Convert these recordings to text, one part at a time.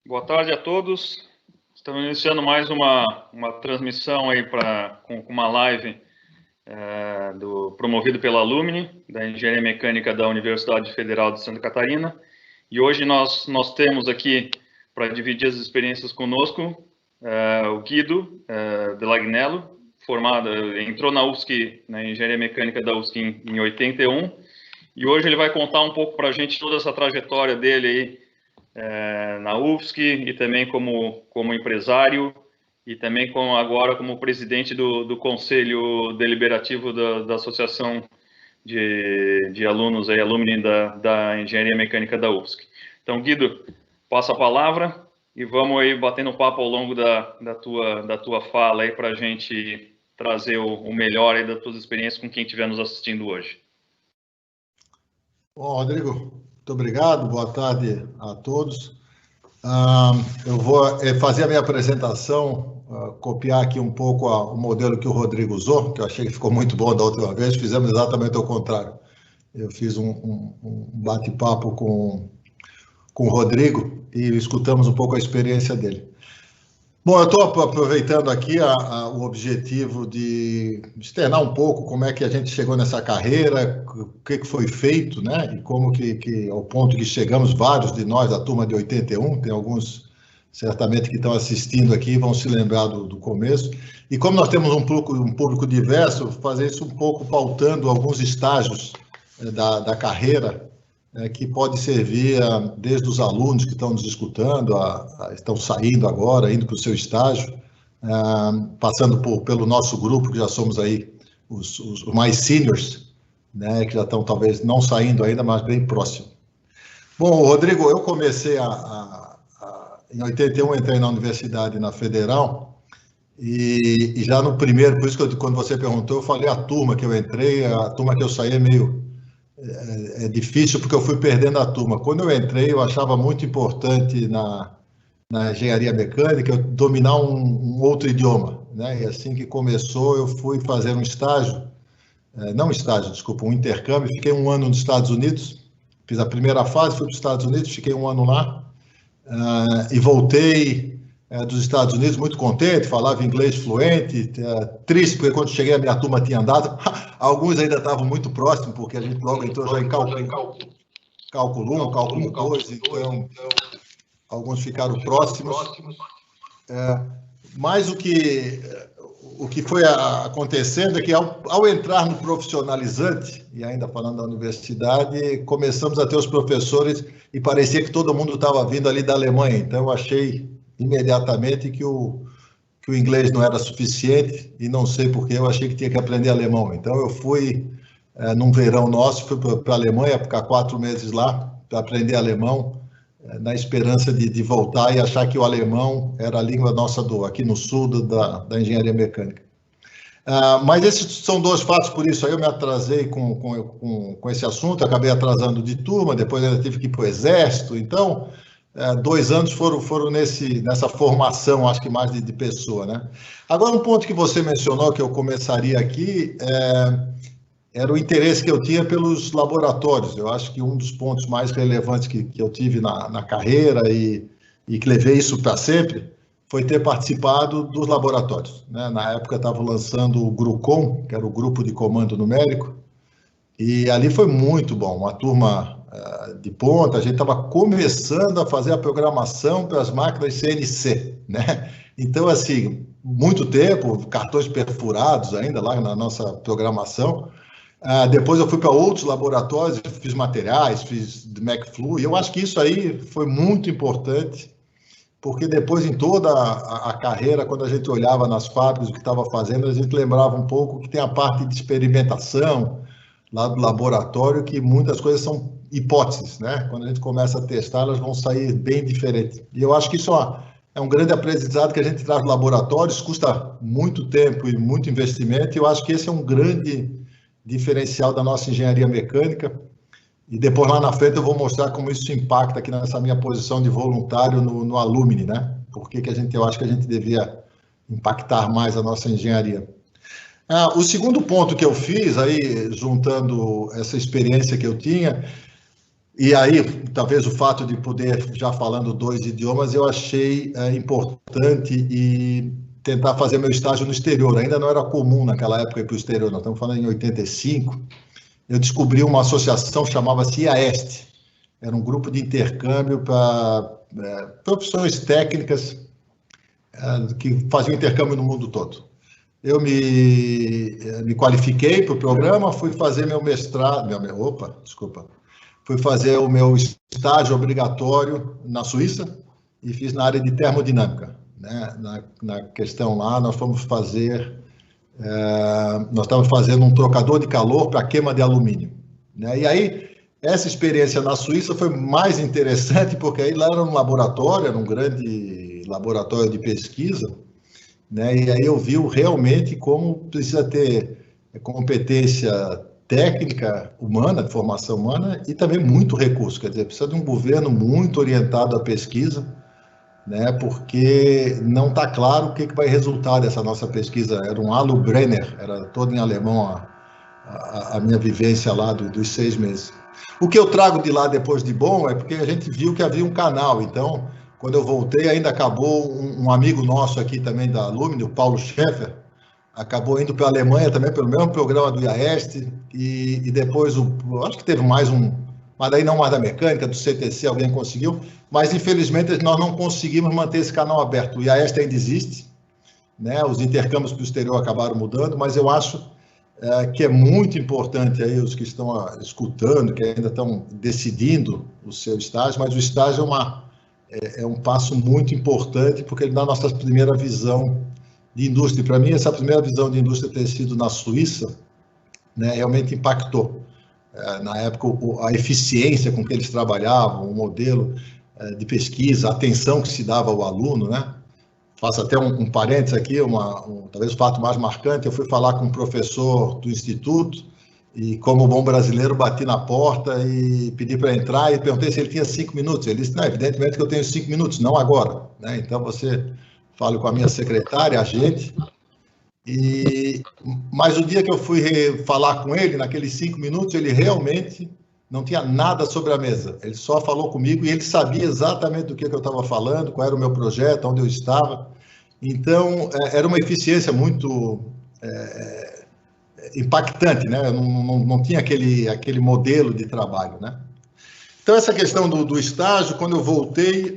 Boa tarde a todos. Estamos iniciando mais uma transmissão aí com uma live promovido pela Alumni, da Engenharia Mecânica da Universidade Federal de Santa Catarina. E hoje nós temos aqui, para dividir as experiências conosco, o Guido Delagnello, entrou na UFSC, na Engenharia Mecânica da UFSC em 81, e hoje ele vai contar um pouco para a gente toda essa trajetória dele aí, na UFSC, e também como empresário, e também agora como presidente do Conselho Deliberativo da Associação de Alunos, aí, Alumni da Engenharia Mecânica da UFSC. Então, Guido, passa a palavra e vamos aí batendo papo ao longo da tua fala aí para a gente trazer o melhor aí das tuas experiências com quem estiver nos assistindo hoje. Bom, Rodrigo, muito obrigado, boa tarde a todos. Eu vou fazer a minha apresentação, copiar aqui um pouco o modelo que o Rodrigo usou, que eu achei que ficou muito bom da última vez, fizemos exatamente o contrário. Eu fiz um bate-papo com o Rodrigo e escutamos um pouco a experiência dele. Bom, eu estou aproveitando aqui o objetivo de externar um pouco como é que a gente chegou nessa carreira, o que foi feito, né? E como que ao ponto que chegamos, vários de nós, da turma de 81, tem alguns certamente que estão assistindo aqui, vão se lembrar do começo. E como nós temos um público diverso, fazer isso um pouco pautando alguns estágios da carreira, que pode servir desde os alunos que estão nos escutando, estão saindo agora, indo para o seu estágio, passando pelo nosso grupo, que já somos aí os mais seniors, né, que já estão talvez não saindo ainda, mas bem próximo. Bom, Rodrigo, eu comecei em 81, entrei na universidade, na Federal, e já no primeiro, por isso que quando você perguntou, eu falei a turma que eu entrei, a turma que eu saí é difícil porque eu fui perdendo a turma. Quando eu entrei, eu achava muito importante na engenharia mecânica eu dominar um outro idioma, né? E assim que começou, eu fui fazer um estágio, um intercâmbio. Fiquei um ano nos Estados Unidos, fiz a primeira fase, fui para os Estados Unidos, fiquei um ano lá, e voltei dos Estados Unidos muito contente, falava inglês fluente, triste porque quando cheguei a minha turma tinha andado, alguns ainda estavam muito próximos, porque a gente logo entrou já em cálculo 1, cálculo 2, então alguns ficaram próximos. Mas o que foi acontecendo é que ao entrar no profissionalizante, e ainda falando da universidade, começamos a ter os professores e parecia que todo mundo estava vindo ali da Alemanha, então eu achei imediatamente que o inglês não era suficiente, e não sei porque eu achei que tinha que aprender alemão. Então eu fui, num verão nosso, fui para a Alemanha, ficar 4 meses lá, para aprender alemão, na esperança de voltar e achar que o alemão era a língua nossa aqui no sul da engenharia mecânica. Mas esses são 2 fatos, por isso aí eu me atrasei com esse assunto, acabei atrasando de turma, depois ainda tive que ir para o exército, então 2 anos foram nessa formação, acho que mais de pessoa, né? Agora, um ponto que você mencionou, que eu começaria aqui, era o interesse que eu tinha pelos laboratórios. Eu acho que um dos pontos mais relevantes que eu tive na carreira e que levei isso para sempre foi ter participado dos laboratórios, né? Na época, eu estava lançando o GRUCOM, que era o Grupo de Comando Numérico, e ali foi muito bom, uma turma de ponta, a gente estava começando a fazer a programação para as máquinas CNC, né? Então, assim, muito tempo, cartões perfurados ainda lá na nossa programação. Depois eu fui para outros laboratórios, fiz materiais, fiz McFlu, e eu acho que isso aí foi muito importante, porque depois em toda a carreira, quando a gente olhava nas fábricas o que estava fazendo, a gente lembrava um pouco que tem a parte de experimentação lá do laboratório, que muitas coisas são hipóteses, né? Quando a gente começa a testar, elas vão sair bem diferentes. E eu acho que isso é um grande aprendizado que a gente traz do laboratório, isso custa muito tempo e muito investimento, e eu acho que esse é um grande diferencial da nossa engenharia mecânica. E depois, lá na frente, eu vou mostrar como isso impacta aqui nessa minha posição de voluntário no Alumni, né? Por que eu acho que a gente devia impactar mais a nossa engenharia. O segundo ponto que eu fiz, aí, juntando essa experiência que eu tinha, E aí, talvez o fato de poder, já falando 2 idiomas, eu achei importante e tentar fazer meu estágio no exterior. Ainda não era comum naquela época ir para o exterior, nós estamos falando em 85. Eu descobri uma associação, chamava-se IAEST. Era um grupo de intercâmbio para profissões técnicas que faziam intercâmbio no mundo todo. Eu me qualifiquei para o programa, fui fazer meu mestrado, fui fazer o meu estágio obrigatório na Suíça e fiz na área de termodinâmica, né? Na questão lá, nós estávamos fazendo um trocador de calor para queima de alumínio, né? E aí, essa experiência na Suíça foi mais interessante, porque aí lá era um laboratório, era um grande laboratório de pesquisa, né? E aí eu vi realmente como precisa ter competência técnica humana, de formação humana, e também muito recurso, quer dizer, precisa de um governo muito orientado à pesquisa, né? Porque não está claro o que vai resultar dessa nossa pesquisa. Era um Alu Brenner, era todo em alemão a minha vivência lá dos 6 meses. O que eu trago de lá depois de bom é porque a gente viu que havia um canal, então, quando eu voltei, ainda acabou um amigo nosso aqui também da Alumni, o Paulo Schaeffer, acabou indo para a Alemanha também pelo mesmo programa do IAEST, e depois, acho que teve mais mas daí não mais da mecânica, do CTC, alguém conseguiu, mas infelizmente nós não conseguimos manter esse canal aberto. O IAEST ainda existe, né? Os intercâmbios para o exterior acabaram mudando, mas eu acho que é muito importante aí os que estão escutando, que ainda estão decidindo o seu estágio, mas o estágio é um passo muito importante, porque ele dá a nossa primeira visão de indústria. Para mim, essa primeira visão de indústria ter sido na Suíça, né, realmente impactou. Na época, a eficiência com que eles trabalhavam, o modelo de pesquisa, a atenção que se dava ao aluno, né? Faço até um parênteses aqui, talvez o fato mais marcante, eu fui falar com um professor do instituto e, como bom brasileiro, bati na porta e pedi para entrar e perguntei se ele tinha 5 minutos. Ele disse, não, evidentemente que eu tenho 5 minutos, não agora, né? Então, você fala com a minha secretária, a gente, mas o dia que eu fui falar com ele, naqueles 5 minutos, ele realmente não tinha nada sobre a mesa. Ele só falou comigo e ele sabia exatamente do que eu estava falando, qual era o meu projeto, onde eu estava. Então, era uma eficiência muito impactante, né? Não tinha aquele modelo de trabalho, né? Então, essa questão do estágio, quando eu voltei,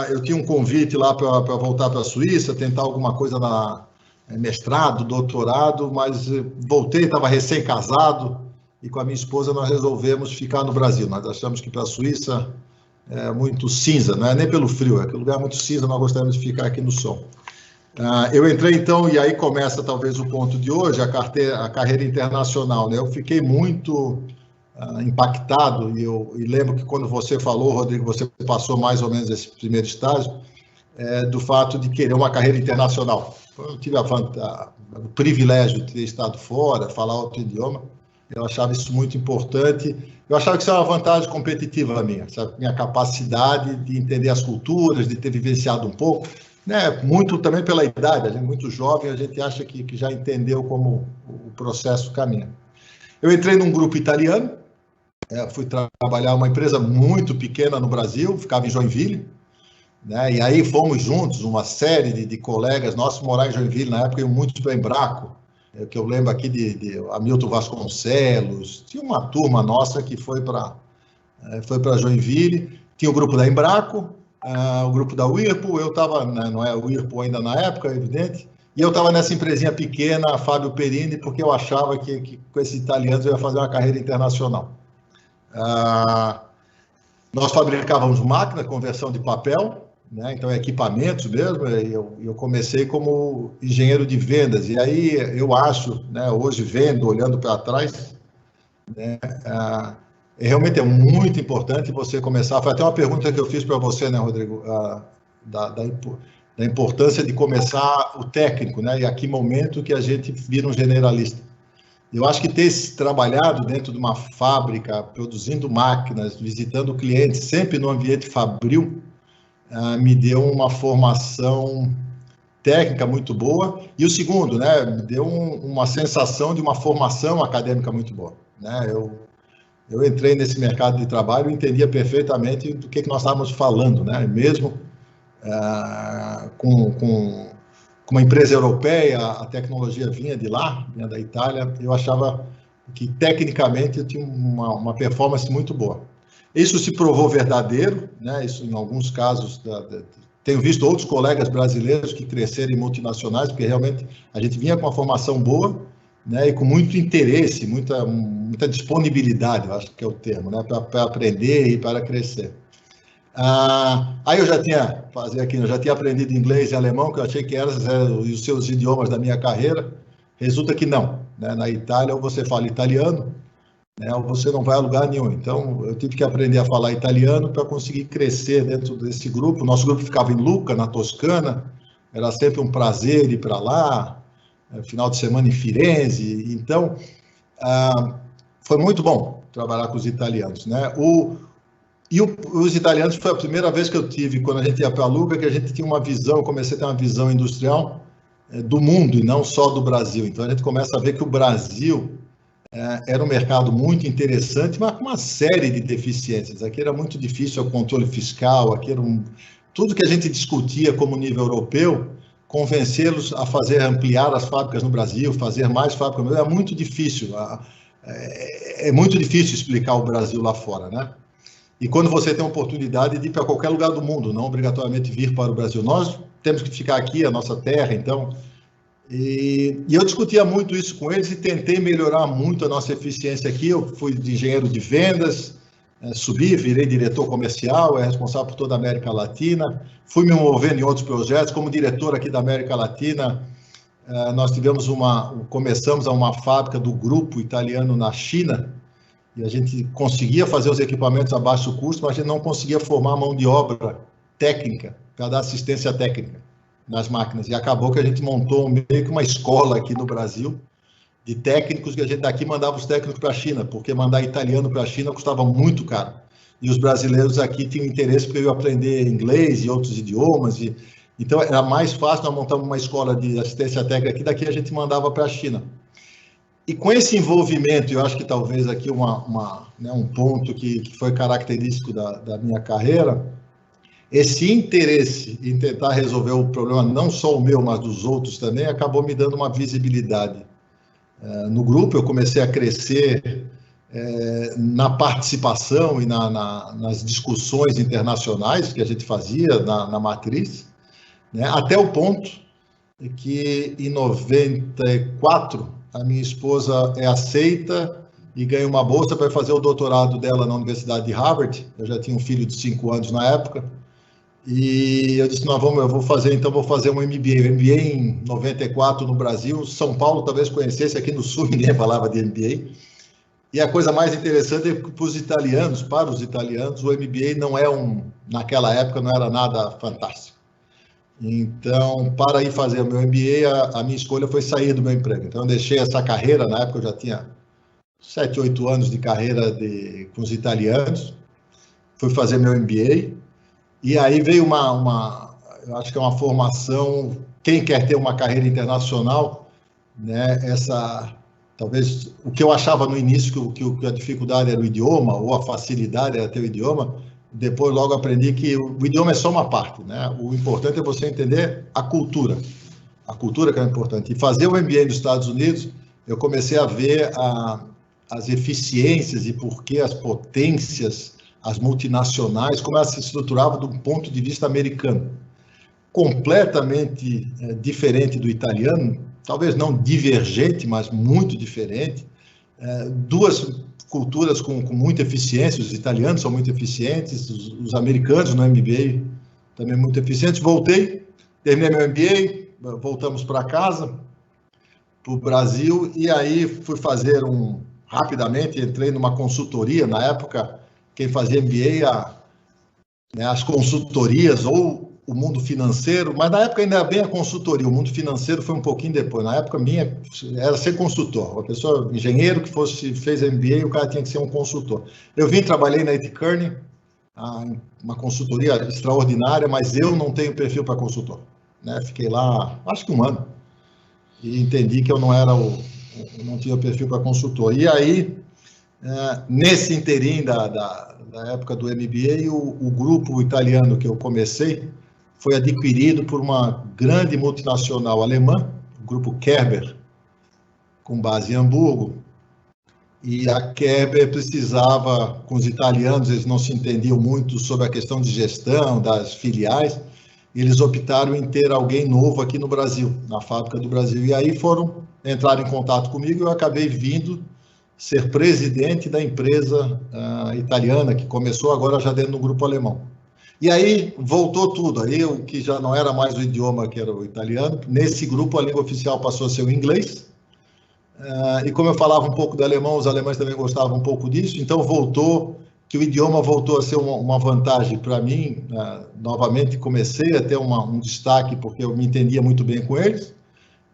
eu tinha um convite lá para voltar para a Suíça, tentar alguma coisa na mestrado, doutorado, mas voltei, estava recém-casado, e com a minha esposa nós resolvemos ficar no Brasil. Nós achamos que para a Suíça é muito cinza, não é nem pelo frio, é que o lugar é muito cinza, nós gostaríamos de ficar aqui no sol. Eu entrei então, e aí começa talvez o ponto de hoje, a carreira internacional, né? Eu fiquei muito impactado, e lembro que quando você falou, Rodrigo, você passou mais ou menos esse primeiro estágio, do fato de querer uma carreira internacional. Eu tive o privilégio de ter estado fora, falar outro idioma, eu achava isso muito importante, eu achava que isso era uma vantagem competitiva minha, sabe? Minha capacidade de entender as culturas, de ter vivenciado um pouco, né? Muito também pela idade, a gente é muito jovem, a gente acha que já entendeu como o processo caminha. Eu entrei num grupo italiano, fui trabalhar uma empresa muito pequena no Brasil, ficava em Joinville, né? E aí fomos juntos, uma série de colegas nossos morar em Joinville, na época iam muitos para Embraco, que eu lembro aqui de Hamilton Vasconcelos, tinha uma turma nossa que foi para Joinville, tinha o grupo da Embraco, o grupo da Whirlpool, eu estava, não é o Whirlpool ainda na época, é evidente, e eu estava nessa empresinha pequena, a Fábio Perini, porque eu achava que com esses italianos eu ia fazer uma carreira internacional. Nós fabricávamos máquina, conversão de papel, né? Então equipamentos mesmo, eu comecei como engenheiro de vendas, e aí eu acho, né, hoje vendo, olhando para trás, né, realmente é muito importante você começar, foi até uma pergunta que eu fiz para você, né, Rodrigo, da importância de começar o técnico, né, e a que momento que a gente vira um generalista. Eu acho que ter trabalhado dentro de uma fábrica, produzindo máquinas, visitando clientes, sempre no ambiente fabril, me deu uma formação técnica muito boa, e o segundo, né, me deu uma sensação de uma formação acadêmica muito boa, né? eu entrei nesse mercado de trabalho e entendia perfeitamente do que nós estávamos falando, né? Mesmo com uma empresa europeia, a tecnologia vinha de lá, vinha da Itália, eu achava que tecnicamente eu tinha uma performance muito boa. Isso se provou verdadeiro, né? Isso em alguns casos, tenho visto outros colegas brasileiros que cresceram em multinacionais, porque realmente a gente vinha com uma formação boa, né? E com muito interesse, muita disponibilidade, eu acho que é o termo, né? Para aprender e para crescer. Aí eu já tinha aprendido inglês e alemão, que eu achei que eram os seus idiomas da minha carreira. Resulta que não, né? Na Itália, ou você fala italiano, né? Ou você não vai a lugar nenhum. Então, eu tive que aprender a falar italiano para conseguir crescer dentro desse grupo. Nosso grupo ficava em Lucca, na Toscana. Era sempre um prazer ir para lá. Final de semana em Firenze. Então, foi muito bom trabalhar com os italianos, né? Os italianos foi a primeira vez que eu tive, quando a gente ia para a Lucca, que a gente tinha uma visão, eu comecei a ter uma visão industrial do mundo e não só do Brasil. Então, a gente começa a ver que o Brasil era um mercado muito interessante, mas com uma série de deficiências. Aqui era muito difícil o controle fiscal, aqui era tudo que a gente discutia como nível europeu, convencê-los a ampliar as fábricas no Brasil, fazer mais fábricas no Brasil, é muito difícil. É muito difícil explicar o Brasil lá fora, né? E quando você tem a oportunidade de ir para qualquer lugar do mundo, não obrigatoriamente vir para o Brasil. Nós temos que ficar aqui, a nossa terra, então. E eu discutia muito isso com eles e tentei melhorar muito a nossa eficiência aqui. Eu fui de engenheiro de vendas, subi, virei diretor comercial, responsável por toda a América Latina. Fui me movendo em outros projetos, como diretor aqui da América Latina. Nós começamos uma fábrica do grupo italiano na China, e a gente conseguia fazer os equipamentos a baixo custo, mas a gente não conseguia formar mão de obra técnica para dar assistência técnica nas máquinas. E acabou que a gente montou meio que uma escola aqui no Brasil de técnicos, que a gente daqui mandava os técnicos para a China, porque mandar italiano para a China custava muito caro. E os brasileiros aqui tinham interesse porque eu ia aprender inglês e outros idiomas. Então, era mais fácil nós montarmos uma escola de assistência técnica aqui, daqui a gente mandava para a China. E com esse envolvimento, eu acho que talvez aqui um ponto que foi característico da minha carreira, esse interesse em tentar resolver o problema, não só o meu, mas dos outros também, acabou me dando uma visibilidade. No grupo, eu comecei a crescer na participação e nas discussões internacionais que a gente fazia na matriz, né? Até o ponto que, em 94, a minha esposa é aceita e ganha uma bolsa para fazer o doutorado dela na Universidade de Harvard. Eu já tinha um filho de 5 anos na época. E eu disse, eu vou fazer um MBA. O MBA em 94 no Brasil, São Paulo talvez conhecesse, aqui no Sul ninguém falava de MBA. E a coisa mais interessante é que para os italianos, o MBA naquela época não era nada fantástico. Então, para ir fazer o meu MBA, a minha escolha foi sair do meu emprego. Então, eu deixei essa carreira, na época eu já tinha 7, 8 anos de carreira com os italianos, fui fazer meu MBA, e aí veio eu acho que é uma formação, quem quer ter uma carreira internacional, né, talvez, o que eu achava no início que a dificuldade era o idioma, ou a facilidade era ter o idioma, depois logo aprendi que o idioma é só uma parte, né? O importante é você entender a cultura que é importante. E fazer o MBA nos Estados Unidos, eu comecei a ver as eficiências e por que as potências, as multinacionais, como elas se estruturavam do ponto de vista americano. Completamente diferente do italiano, talvez não divergente, mas muito diferente. Duas culturas com muita eficiência, os italianos são muito eficientes, os americanos no MBA também muito eficientes. Voltei, terminei meu MBA, voltamos para casa, para o Brasil, e aí fui fazer rapidamente, entrei numa consultoria, na época, quem fazia MBA, as consultorias, ou o mundo financeiro, mas na época ainda era bem a consultoria, o mundo financeiro foi um pouquinho depois. Na época minha era ser consultor, uma pessoa, engenheiro que fez MBA, o cara tinha que ser um consultor. Eu trabalhei na A.T. Kearney, uma consultoria extraordinária, mas eu não tenho perfil para consultor, né? Fiquei lá, acho que 1 ano, e entendi que eu não tinha perfil para consultor. E aí Nesse interim da época do MBA, o grupo italiano que eu comecei foi adquirido por uma grande multinacional alemã, o grupo Kerber, com base em Hamburgo, e a Kerber precisava, com os italianos, eles não se entendiam muito sobre a questão de gestão das filiais, e eles optaram em ter alguém novo aqui no Brasil, na fábrica do Brasil, e aí entraram em contato comigo e eu acabei vindo ser presidente da empresa italiana, que começou agora já dentro do grupo alemão. E aí voltou tudo, aí o que já não era mais o idioma que era o italiano, nesse grupo a língua oficial passou a ser o inglês, e como eu falava um pouco de alemão, os alemães também gostavam um pouco disso, então o idioma voltou a ser uma vantagem para mim. Novamente comecei a ter um destaque, porque eu me entendia muito bem com eles,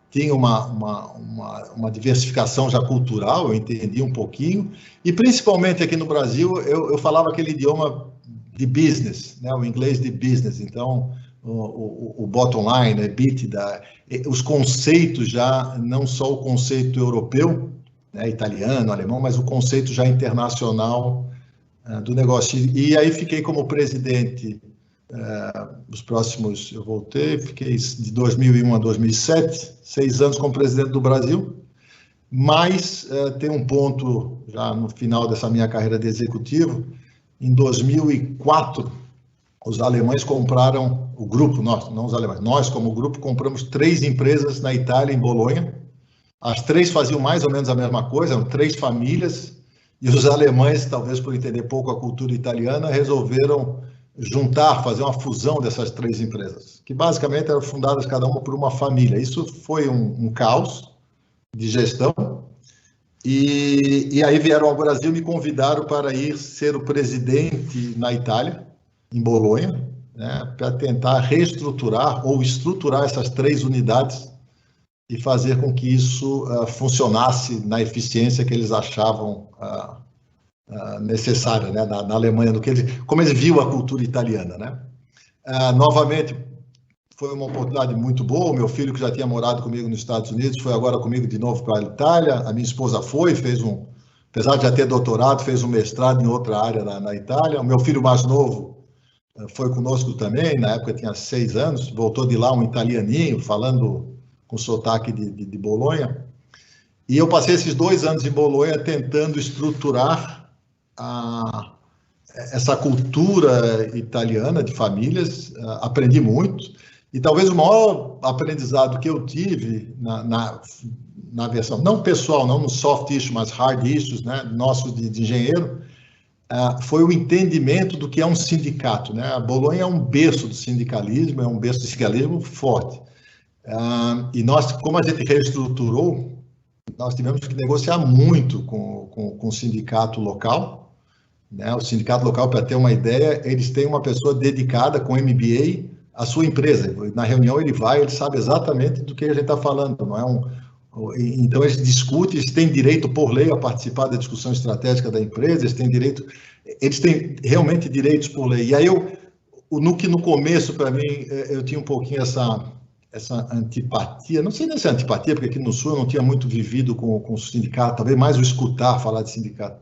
tinha uma diversificação já cultural, eu entendia um pouquinho, e principalmente aqui no Brasil, eu falava aquele idioma de business, né, o inglês de business, então o bottom line, EBITDA, os conceitos já, não só o conceito europeu, né, italiano, alemão, mas o conceito já internacional do negócio. E aí fiquei como presidente, os próximos, eu voltei, fiquei de 2001 a 2007, 6 anos como presidente do Brasil, mas tem um ponto, já no final dessa minha carreira de executivo, em 2004, os alemães compraram, o grupo, não os alemães, nós como grupo compramos 3 empresas na Itália, em Bolonha. As 3 faziam mais ou menos a mesma coisa, eram 3 famílias, e os alemães, talvez por entender pouco a cultura italiana, resolveram fazer uma fusão dessas 3 empresas, que basicamente eram fundadas cada uma por uma família. Isso foi um caos de gestão, e aí vieram ao Brasil e me convidaram para ir ser o presidente na Itália, em Bolonha, né, para tentar reestruturar ou estruturar essas 3 unidades e fazer com que isso funcionasse na eficiência que eles achavam necessária, né, na Alemanha, como eles viam a cultura italiana, né. Novamente, foi uma oportunidade muito boa. O meu filho, que já tinha morado comigo nos Estados Unidos, foi agora comigo de novo para a Itália. A minha esposa apesar de já ter doutorado, fez um mestrado em outra área na Itália. O meu filho mais novo foi conosco também, na época tinha 6 anos, voltou de lá um italianinho, falando com sotaque de Bolonha. E eu passei esses 2 anos em Bolonha tentando estruturar essa cultura italiana de famílias. Aprendi muito, e talvez o maior aprendizado que eu tive na versão, não pessoal, não no soft issue, mas hard issues, né, nosso de engenheiro, foi o entendimento do que é um sindicato, né? A Bolonha é um berço do sindicalismo, é um berço do sindicalismo forte. E nós, como a gente reestruturou, nós tivemos que negociar muito com o sindicato local, né? O sindicato local, para ter uma ideia, eles têm uma pessoa dedicada com MBA à sua empresa. Na reunião ele sabe exatamente do que a gente está falando, não é então eles discutem, eles têm direito por lei a participar da discussão estratégica da empresa, eles têm realmente direitos por lei. E aí no começo, para mim, eu tinha um pouquinho essa antipatia, não sei nem se é antipatia, porque aqui no Sul eu não tinha muito vivido com o sindicato, talvez mais o escutar falar de sindicato,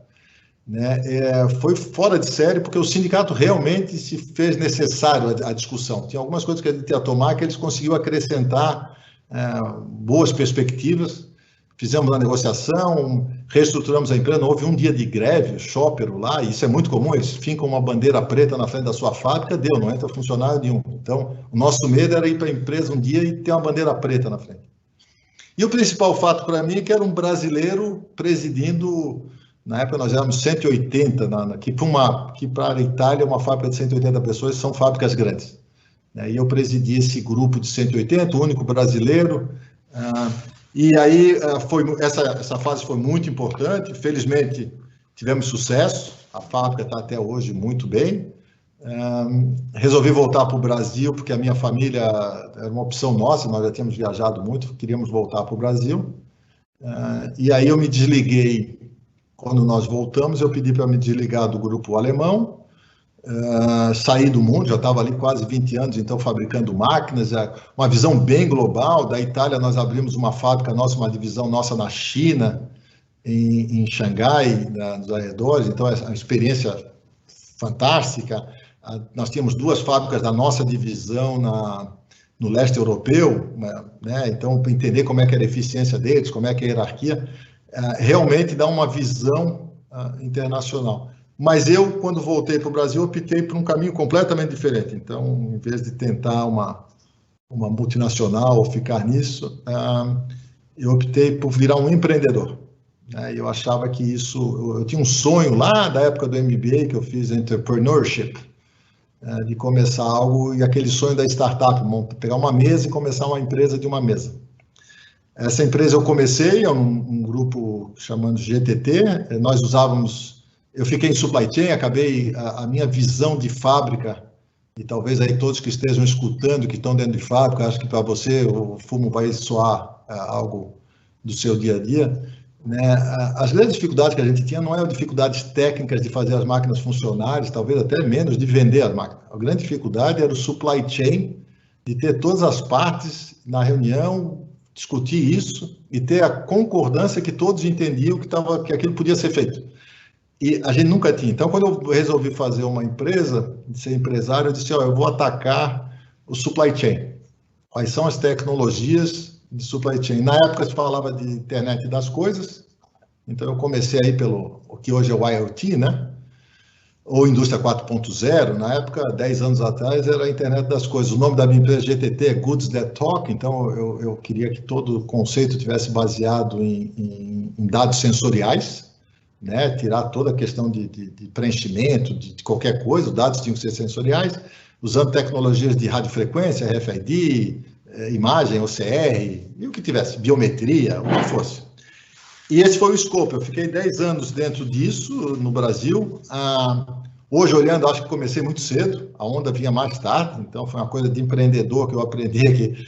né? Foi fora de série, porque o sindicato realmente se fez necessário a discussão. Tinha algumas coisas que a gente ia tomar que eles conseguiram acrescentar boas perspectivas. Fizemos a negociação, reestruturamos a empresa, não houve um dia de greve, shopper lá, e isso é muito comum, eles fincam uma bandeira preta na frente da sua fábrica, não entra funcionário nenhum. Então, o nosso medo era ir para a empresa um dia e ter uma bandeira preta na frente. E o principal fato para mim é que era um brasileiro presidindo, na época nós éramos 180, que para a Itália, uma fábrica de 180 pessoas são fábricas grandes. E eu presidi esse grupo de 180, o único brasileiro. E aí essa fase foi muito importante. Felizmente tivemos sucesso, a fábrica está até hoje muito bem. Resolvi voltar para o Brasil porque a minha família era uma opção nossa, nós já tínhamos viajado muito, queríamos voltar para o Brasil. E aí eu me desliguei. Quando nós voltamos, eu pedi para me desligar do grupo alemão. Saí do mundo, já estava ali quase 20 anos, então fabricando máquinas, uma visão bem global. Da Itália nós abrimos uma fábrica nossa, uma divisão nossa na China, em Xangai, nos arredores, então é uma experiência fantástica. Nós tínhamos 2 fábricas da nossa divisão no leste europeu, né? Então, para entender como é que era a eficiência deles, como é que é a hierarquia, realmente dá uma visão internacional. Mas eu, quando voltei para o Brasil, optei por um caminho completamente diferente. Então, em vez de tentar uma multinacional ou ficar nisso, eu optei por virar um empreendedor. Eu achava que isso... Eu tinha um sonho lá da época do MBA, que eu fiz Entrepreneurship, de começar algo, e aquele sonho da startup, pegar uma mesa e começar uma empresa de uma mesa. Essa empresa eu comecei, é um grupo chamando GTT, nós usávamos... Eu fiquei em supply chain, acabei a minha visão de fábrica, e talvez aí todos que estejam escutando, que estão dentro de fábrica, acho que para você o fumo vai soar algo do seu dia a dia, né? As grandes dificuldades que a gente tinha não eram dificuldades técnicas de fazer as máquinas funcionarem, talvez até menos de vender as máquinas. A grande dificuldade era o supply chain, de ter todas as partes na reunião, discutir isso e ter a concordância que todos entendiam que aquilo podia ser feito. E a gente nunca tinha. Então, quando eu resolvi fazer uma empresa, ser empresário, eu disse, eu vou atacar o supply chain. Quais são as tecnologias de supply chain? Na época se falava de internet das coisas, então eu comecei aí pelo o que hoje é o IoT, né? Ou indústria 4.0, na época, 10 anos atrás, era a internet das coisas. O nome da minha empresa GTT é Goods That Talk, então eu queria que todo o conceito tivesse baseado em dados sensoriais, né? Tirar toda a questão de preenchimento, de qualquer coisa, os dados tinham que ser sensoriais, usando tecnologias de radiofrequência, RFID, imagem, OCR, e o que tivesse, biometria, o que fosse. E esse foi o escopo. Eu fiquei 10 anos dentro disso, no Brasil. Hoje, olhando, acho que comecei muito cedo, a onda vinha mais tarde, então foi uma coisa de empreendedor que eu aprendi que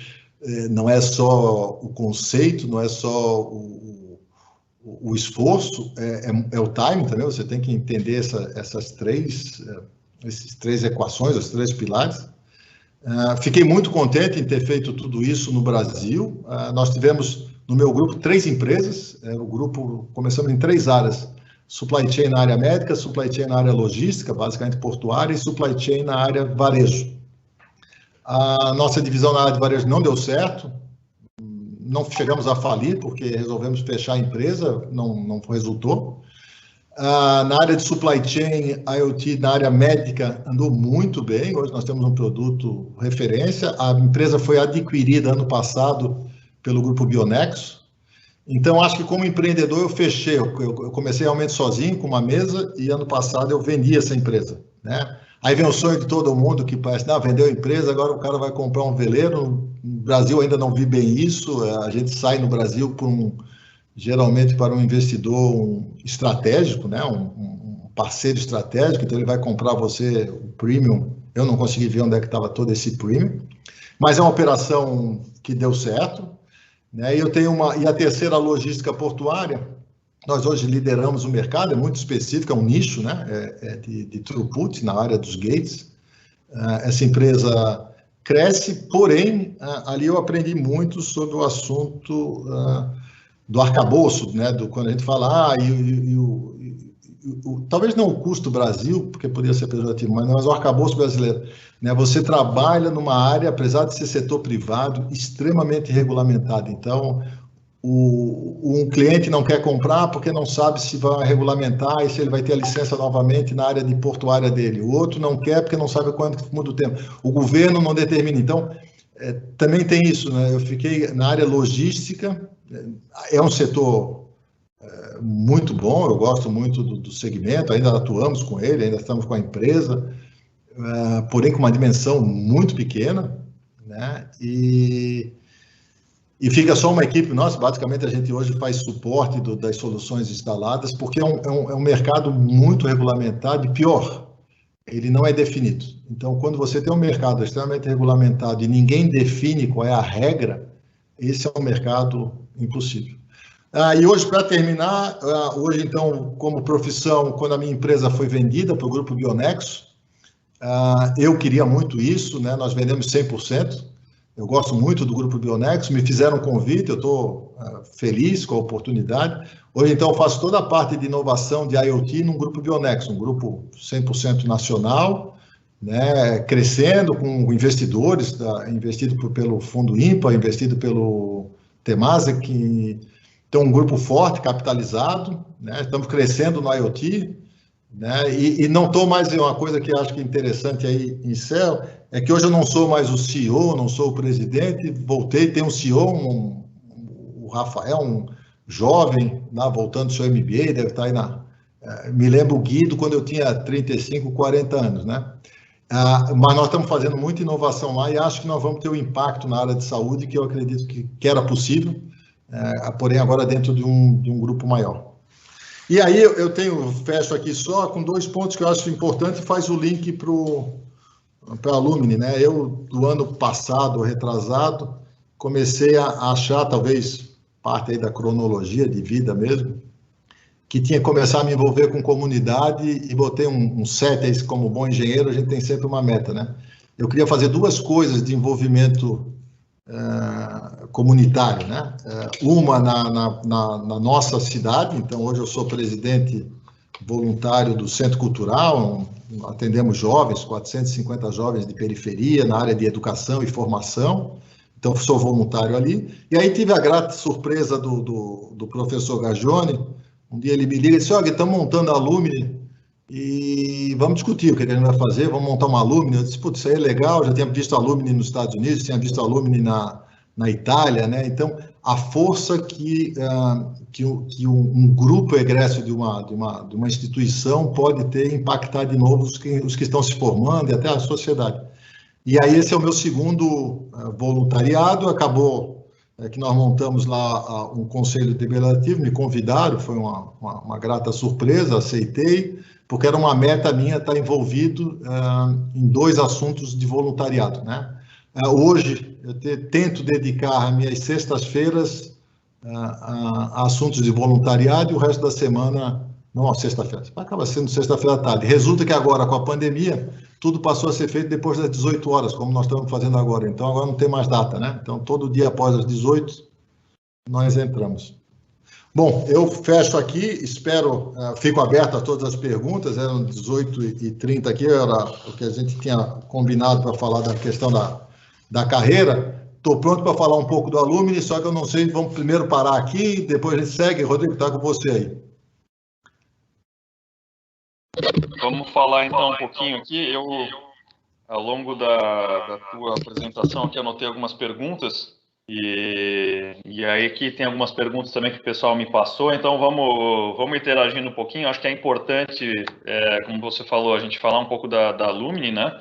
não é só o conceito, não é só o esforço, é o timing também, você tem que entender essas três equações, os 3 pilares. Fiquei muito contente em ter feito tudo isso no Brasil. Nós tivemos, no meu grupo, 3 empresas. O grupo, começamos em 3 áreas. Supply chain na área médica, supply chain na área logística, basicamente portuária, e supply chain na área varejo. A nossa divisão na área de varejo não deu certo, não chegamos a falir, porque resolvemos fechar a empresa, não resultou. Na área de supply chain, IoT, na área médica, andou muito bem. Hoje nós temos um produto referência. A empresa foi adquirida ano passado pelo grupo Bionexo. Então, acho que como empreendedor eu fechei. Eu comecei realmente sozinho, com uma mesa, e ano passado eu vendi essa empresa, né? Aí vem o sonho de todo mundo que parece, vendeu a empresa, agora o cara vai comprar um veleiro. No Brasil ainda não vi bem isso. A gente sai no Brasil geralmente para um investidor estratégico, né? Um parceiro estratégico, então ele vai comprar você o premium. Eu não consegui ver onde é que estava todo esse premium, mas é uma operação que deu certo, né? E a terceira, logística portuária, nós hoje lideramos o mercado, é muito específico, é um nicho, né? De throughput na área dos gates. Essa empresa cresce, porém, ali eu aprendi muito sobre o assunto do arcabouço, né? Quando a gente fala, talvez não o custo Brasil, porque poderia ser pejorativo, mas o arcabouço brasileiro, né? Você trabalha numa área, apesar de ser setor privado, extremamente regulamentado. Então, um cliente não quer comprar porque não sabe se vai regulamentar e se ele vai ter a licença novamente na área de portuária dele. O outro não quer porque não sabe quando muda o tempo. O governo não determina. Então, também tem isso, né? Eu fiquei na área logística, é um setor muito bom, eu gosto muito do segmento, ainda atuamos com ele, ainda estamos com a empresa, porém com uma dimensão muito pequena, né? E fica só uma equipe nossa, basicamente a gente hoje faz suporte das soluções instaladas, porque é um mercado muito regulamentado e pior, ele não é definido. Então, quando você tem um mercado extremamente regulamentado e ninguém define qual é a regra, esse é um mercado impossível. E hoje, para terminar, hoje então, como profissão, quando a minha empresa foi vendida para o grupo Bionexo, eu queria muito isso, né? Nós vendemos 100%, Eu gosto muito do Grupo Bionexo, me fizeram um convite, eu estou feliz com a oportunidade. Hoje, então, eu faço toda a parte de inovação de IoT num Grupo Bionexo, um grupo 100% nacional, né, crescendo com investidores, investido pelo Fundo IMPA, investido pelo Temasa, que tem um grupo forte, capitalizado, né, estamos crescendo no IoT, né, e não estou mais, uma coisa que acho que é interessante aí em Céu, é que hoje eu não sou mais o CEO, não sou o presidente, voltei, tem um CEO, o Rafael, um jovem, lá, voltando do seu MBA, deve estar aí me lembro o Guido quando eu tinha 35, 40 anos, né? Mas nós estamos fazendo muita inovação lá e acho que nós vamos ter um impacto na área de saúde que eu acredito que era possível, porém agora dentro de um grupo maior. E aí eu fecho aqui só com 2 pontos que eu acho importante e faz o link para a Lumine, né? Eu, do ano passado, retrasado, comecei a achar, talvez parte aí da cronologia de vida mesmo, que tinha que começar a me envolver com comunidade e botei um set aí, como bom engenheiro, a gente tem sempre uma meta, né? Eu queria fazer 2 coisas de envolvimento comunitário, né? Uma na nossa cidade, então hoje eu sou presidente voluntário do Centro Cultural, atendemos jovens, 450 jovens de periferia, na área de educação e formação, então sou voluntário ali. E aí tive a grata surpresa do professor Gagione. Um dia ele me liga e disse: olha, estamos montando a Lumine e vamos discutir o que a gente vai fazer, vamos montar uma Lumine. Eu disse: putz, isso aí é legal, já tinha visto a Lumine nos Estados Unidos, tinha visto a Lumine na Itália, né? Então, a força que um grupo egresso de uma instituição pode ter impactar de novo os que estão se formando e até a sociedade. E aí esse é o meu segundo voluntariado, acabou que nós montamos lá um conselho deliberativo, me convidaram, foi uma grata surpresa, aceitei, porque era uma meta minha estar envolvido em 2 assuntos de voluntariado, né? Hoje, eu tento dedicar as minhas sextas-feiras a assuntos de voluntariado e o resto da semana, não, sexta-feira, acaba sendo sexta-feira à tarde. Resulta que agora, com a pandemia, tudo passou a ser feito depois das 18 horas, como nós estamos fazendo agora. Então, agora não tem mais data, né? Então, todo dia após as 18, nós entramos. Bom, eu fecho aqui, espero, fico aberto a todas as perguntas, eram 18h30 aqui, era o que a gente tinha combinado para falar da questão da carreira. Estou pronto para falar um pouco do Alumni, só que eu não sei, vamos primeiro parar aqui, depois a gente segue. Rodrigo, está com você aí. Vamos falar então um pouquinho aqui. Eu, ao longo da tua apresentação aqui, anotei algumas perguntas e aí aqui tem algumas perguntas também que o pessoal me passou, então vamos interagindo um pouquinho. Acho que é importante, como você falou, a gente falar um pouco da Alumni, né?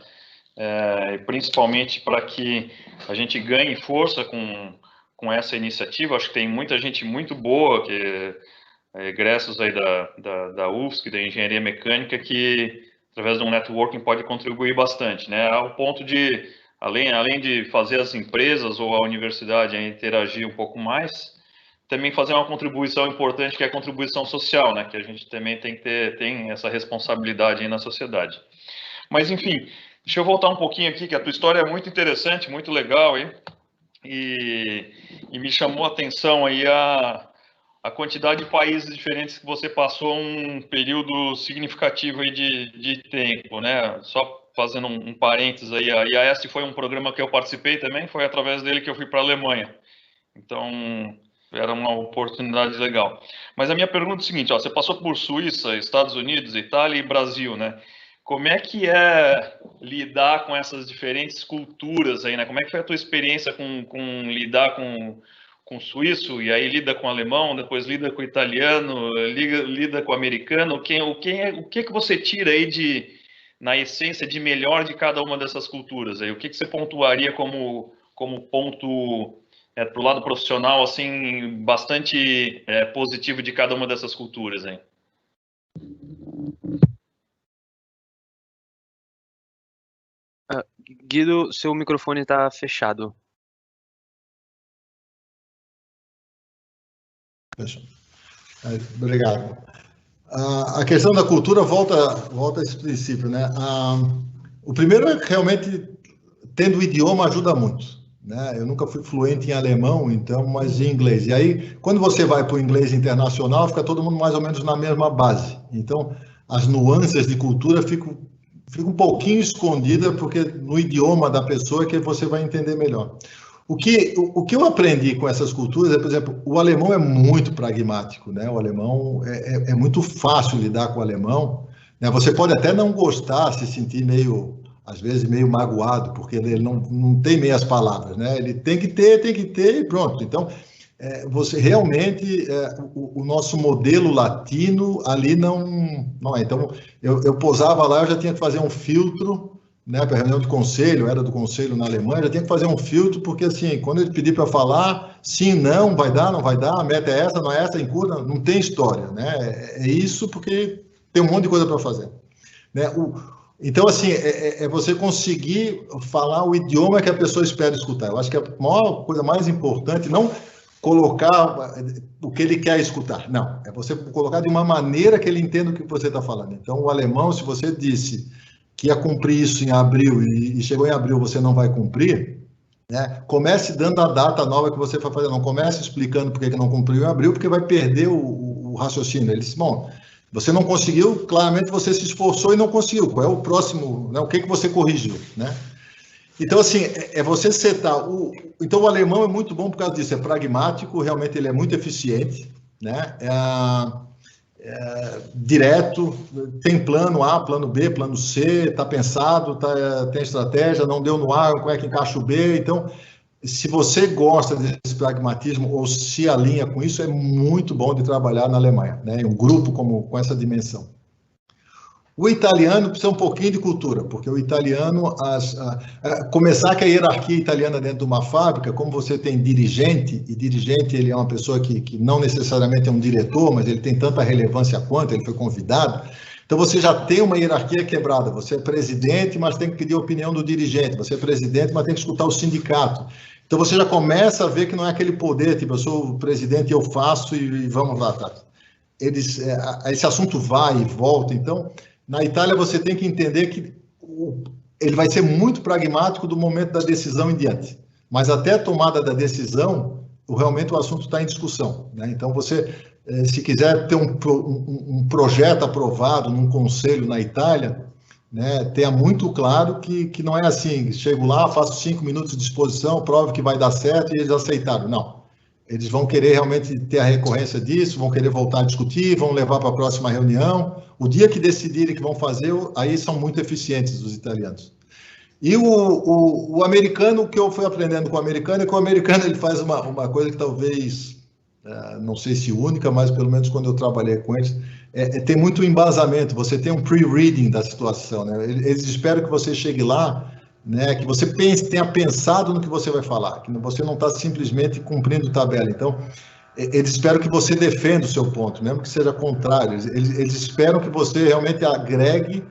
Principalmente para que a gente ganhe força com essa iniciativa. Acho que tem muita gente muito boa, egressos aí da UFSC, da Engenharia Mecânica, que através de um networking pode contribuir bastante, né? Ao ponto de, além de fazer as empresas ou a universidade interagir um pouco mais, também fazer uma contribuição importante, que é a contribuição social, né? Que a gente também tem essa responsabilidade aí na sociedade. Mas, enfim, deixa eu voltar um pouquinho aqui, que a tua história é muito interessante, muito legal, hein? E me chamou a atenção aí a quantidade de países diferentes que você passou um período significativo aí de tempo, né? Só fazendo um parênteses aí, a IAS foi um programa que eu participei também, foi através dele que eu fui para a Alemanha. Então, era uma oportunidade legal. Mas a minha pergunta é o seguinte, ó, você passou por Suíça, Estados Unidos, Itália e Brasil, né? Como é que é lidar com essas diferentes culturas aí, né? Como é que foi a tua experiência com lidar com suíço, e aí lida com alemão, depois lida com italiano, lida com americano? O que você tira aí na essência, de melhor de cada uma dessas culturas aí? O que você pontuaria como ponto para o lado profissional, assim, bastante positivo de cada uma dessas culturas aí? Guido, seu microfone está fechado. Obrigado. A questão da cultura volta a esse princípio, né? O primeiro é que realmente, tendo o idioma, ajuda muito, né? Eu nunca fui fluente em alemão, então, mas em inglês. E aí, quando você vai para o inglês internacional, fica todo mundo mais ou menos na mesma base. Então, as nuances de cultura ficam um pouquinho escondidas, porque no idioma da pessoa é que você vai entender melhor. O que eu aprendi com essas culturas é, por exemplo, o alemão é muito pragmático, né? O alemão é muito fácil lidar com o alemão, né? Você pode até não gostar, se sentir meio, às vezes, meio magoado, porque ele não tem meias palavras, né? Ele tem que ter e pronto. Então, você realmente, o nosso modelo latino ali não é. Então, eu posava lá, eu já tinha que fazer um filtro, né, para reunião de conselho, era do conselho na Alemanha, já tinha que fazer um filtro, porque assim, quando ele pedir para falar, sim, não, vai dar, não vai dar, a meta é essa, não é essa, encurta, não tem história, né? É isso porque tem um monte de coisa para fazer, né? Então, assim, é você conseguir falar o idioma que a pessoa espera escutar. Eu acho que a maior coisa mais importante, não colocar o que ele quer escutar, não, é você colocar de uma maneira que ele entenda o que você está falando. Então, o alemão, se você disse que ia cumprir isso em abril e chegou em abril, você não vai cumprir, né? Comece dando a data nova que você vai fazer, não comece explicando por que não cumpriu em abril, porque vai perder o raciocínio. Ele disse, bom, você não conseguiu, claramente você se esforçou e não conseguiu, qual é o próximo, né? O que você corrigiu, né? Então, assim, é você setar. Então, o alemão é muito bom por causa disso, é pragmático, realmente ele é muito eficiente, né? Direto, tem plano A, plano B, plano C, está pensado, tem estratégia, não deu no A, como é que encaixa o B? Então, se você gosta desse pragmatismo ou se alinha com isso, é muito bom de trabalhar na Alemanha, né? Em um grupo com essa dimensão. O italiano precisa um pouquinho de cultura, porque o italiano, começar com a hierarquia italiana dentro de uma fábrica, como você tem dirigente, e dirigente ele é uma pessoa que não necessariamente é um diretor, mas ele tem tanta relevância quanto, ele foi convidado, então você já tem uma hierarquia quebrada, você é presidente, mas tem que pedir a opinião do dirigente, você é presidente, mas tem que escutar o sindicato. Então você já começa a ver que não é aquele poder, tipo, eu sou o presidente e eu faço e vamos lá, tá? Esse assunto vai e volta, então... Na Itália, você tem que entender que ele vai ser muito pragmático do momento da decisão em diante. Mas até a tomada da decisão, realmente o assunto está em discussão, né? Então, você, se quiser ter um projeto aprovado num conselho na Itália, né, tenha muito claro que não é assim, chego lá, faço 5 minutos de exposição, provo que vai dar certo e eles aceitaram. Não. Eles vão querer realmente ter a recorrência disso, vão querer voltar a discutir, vão levar para a próxima reunião. O dia que decidirem que vão fazer, aí são muito eficientes os italianos. E o americano, o que eu fui aprendendo com o americano, é que o americano ele faz uma coisa que talvez, não sei se única, mas pelo menos quando eu trabalhei com eles, tem muito embasamento, você tem um pre-reading da situação, né? Eles esperam que você chegue lá, né, que você tenha pensado no que você vai falar, que você não está simplesmente cumprindo tabela. Então, eles esperam que você defenda o seu ponto, mesmo que seja contrário. Eles esperam que você realmente agregue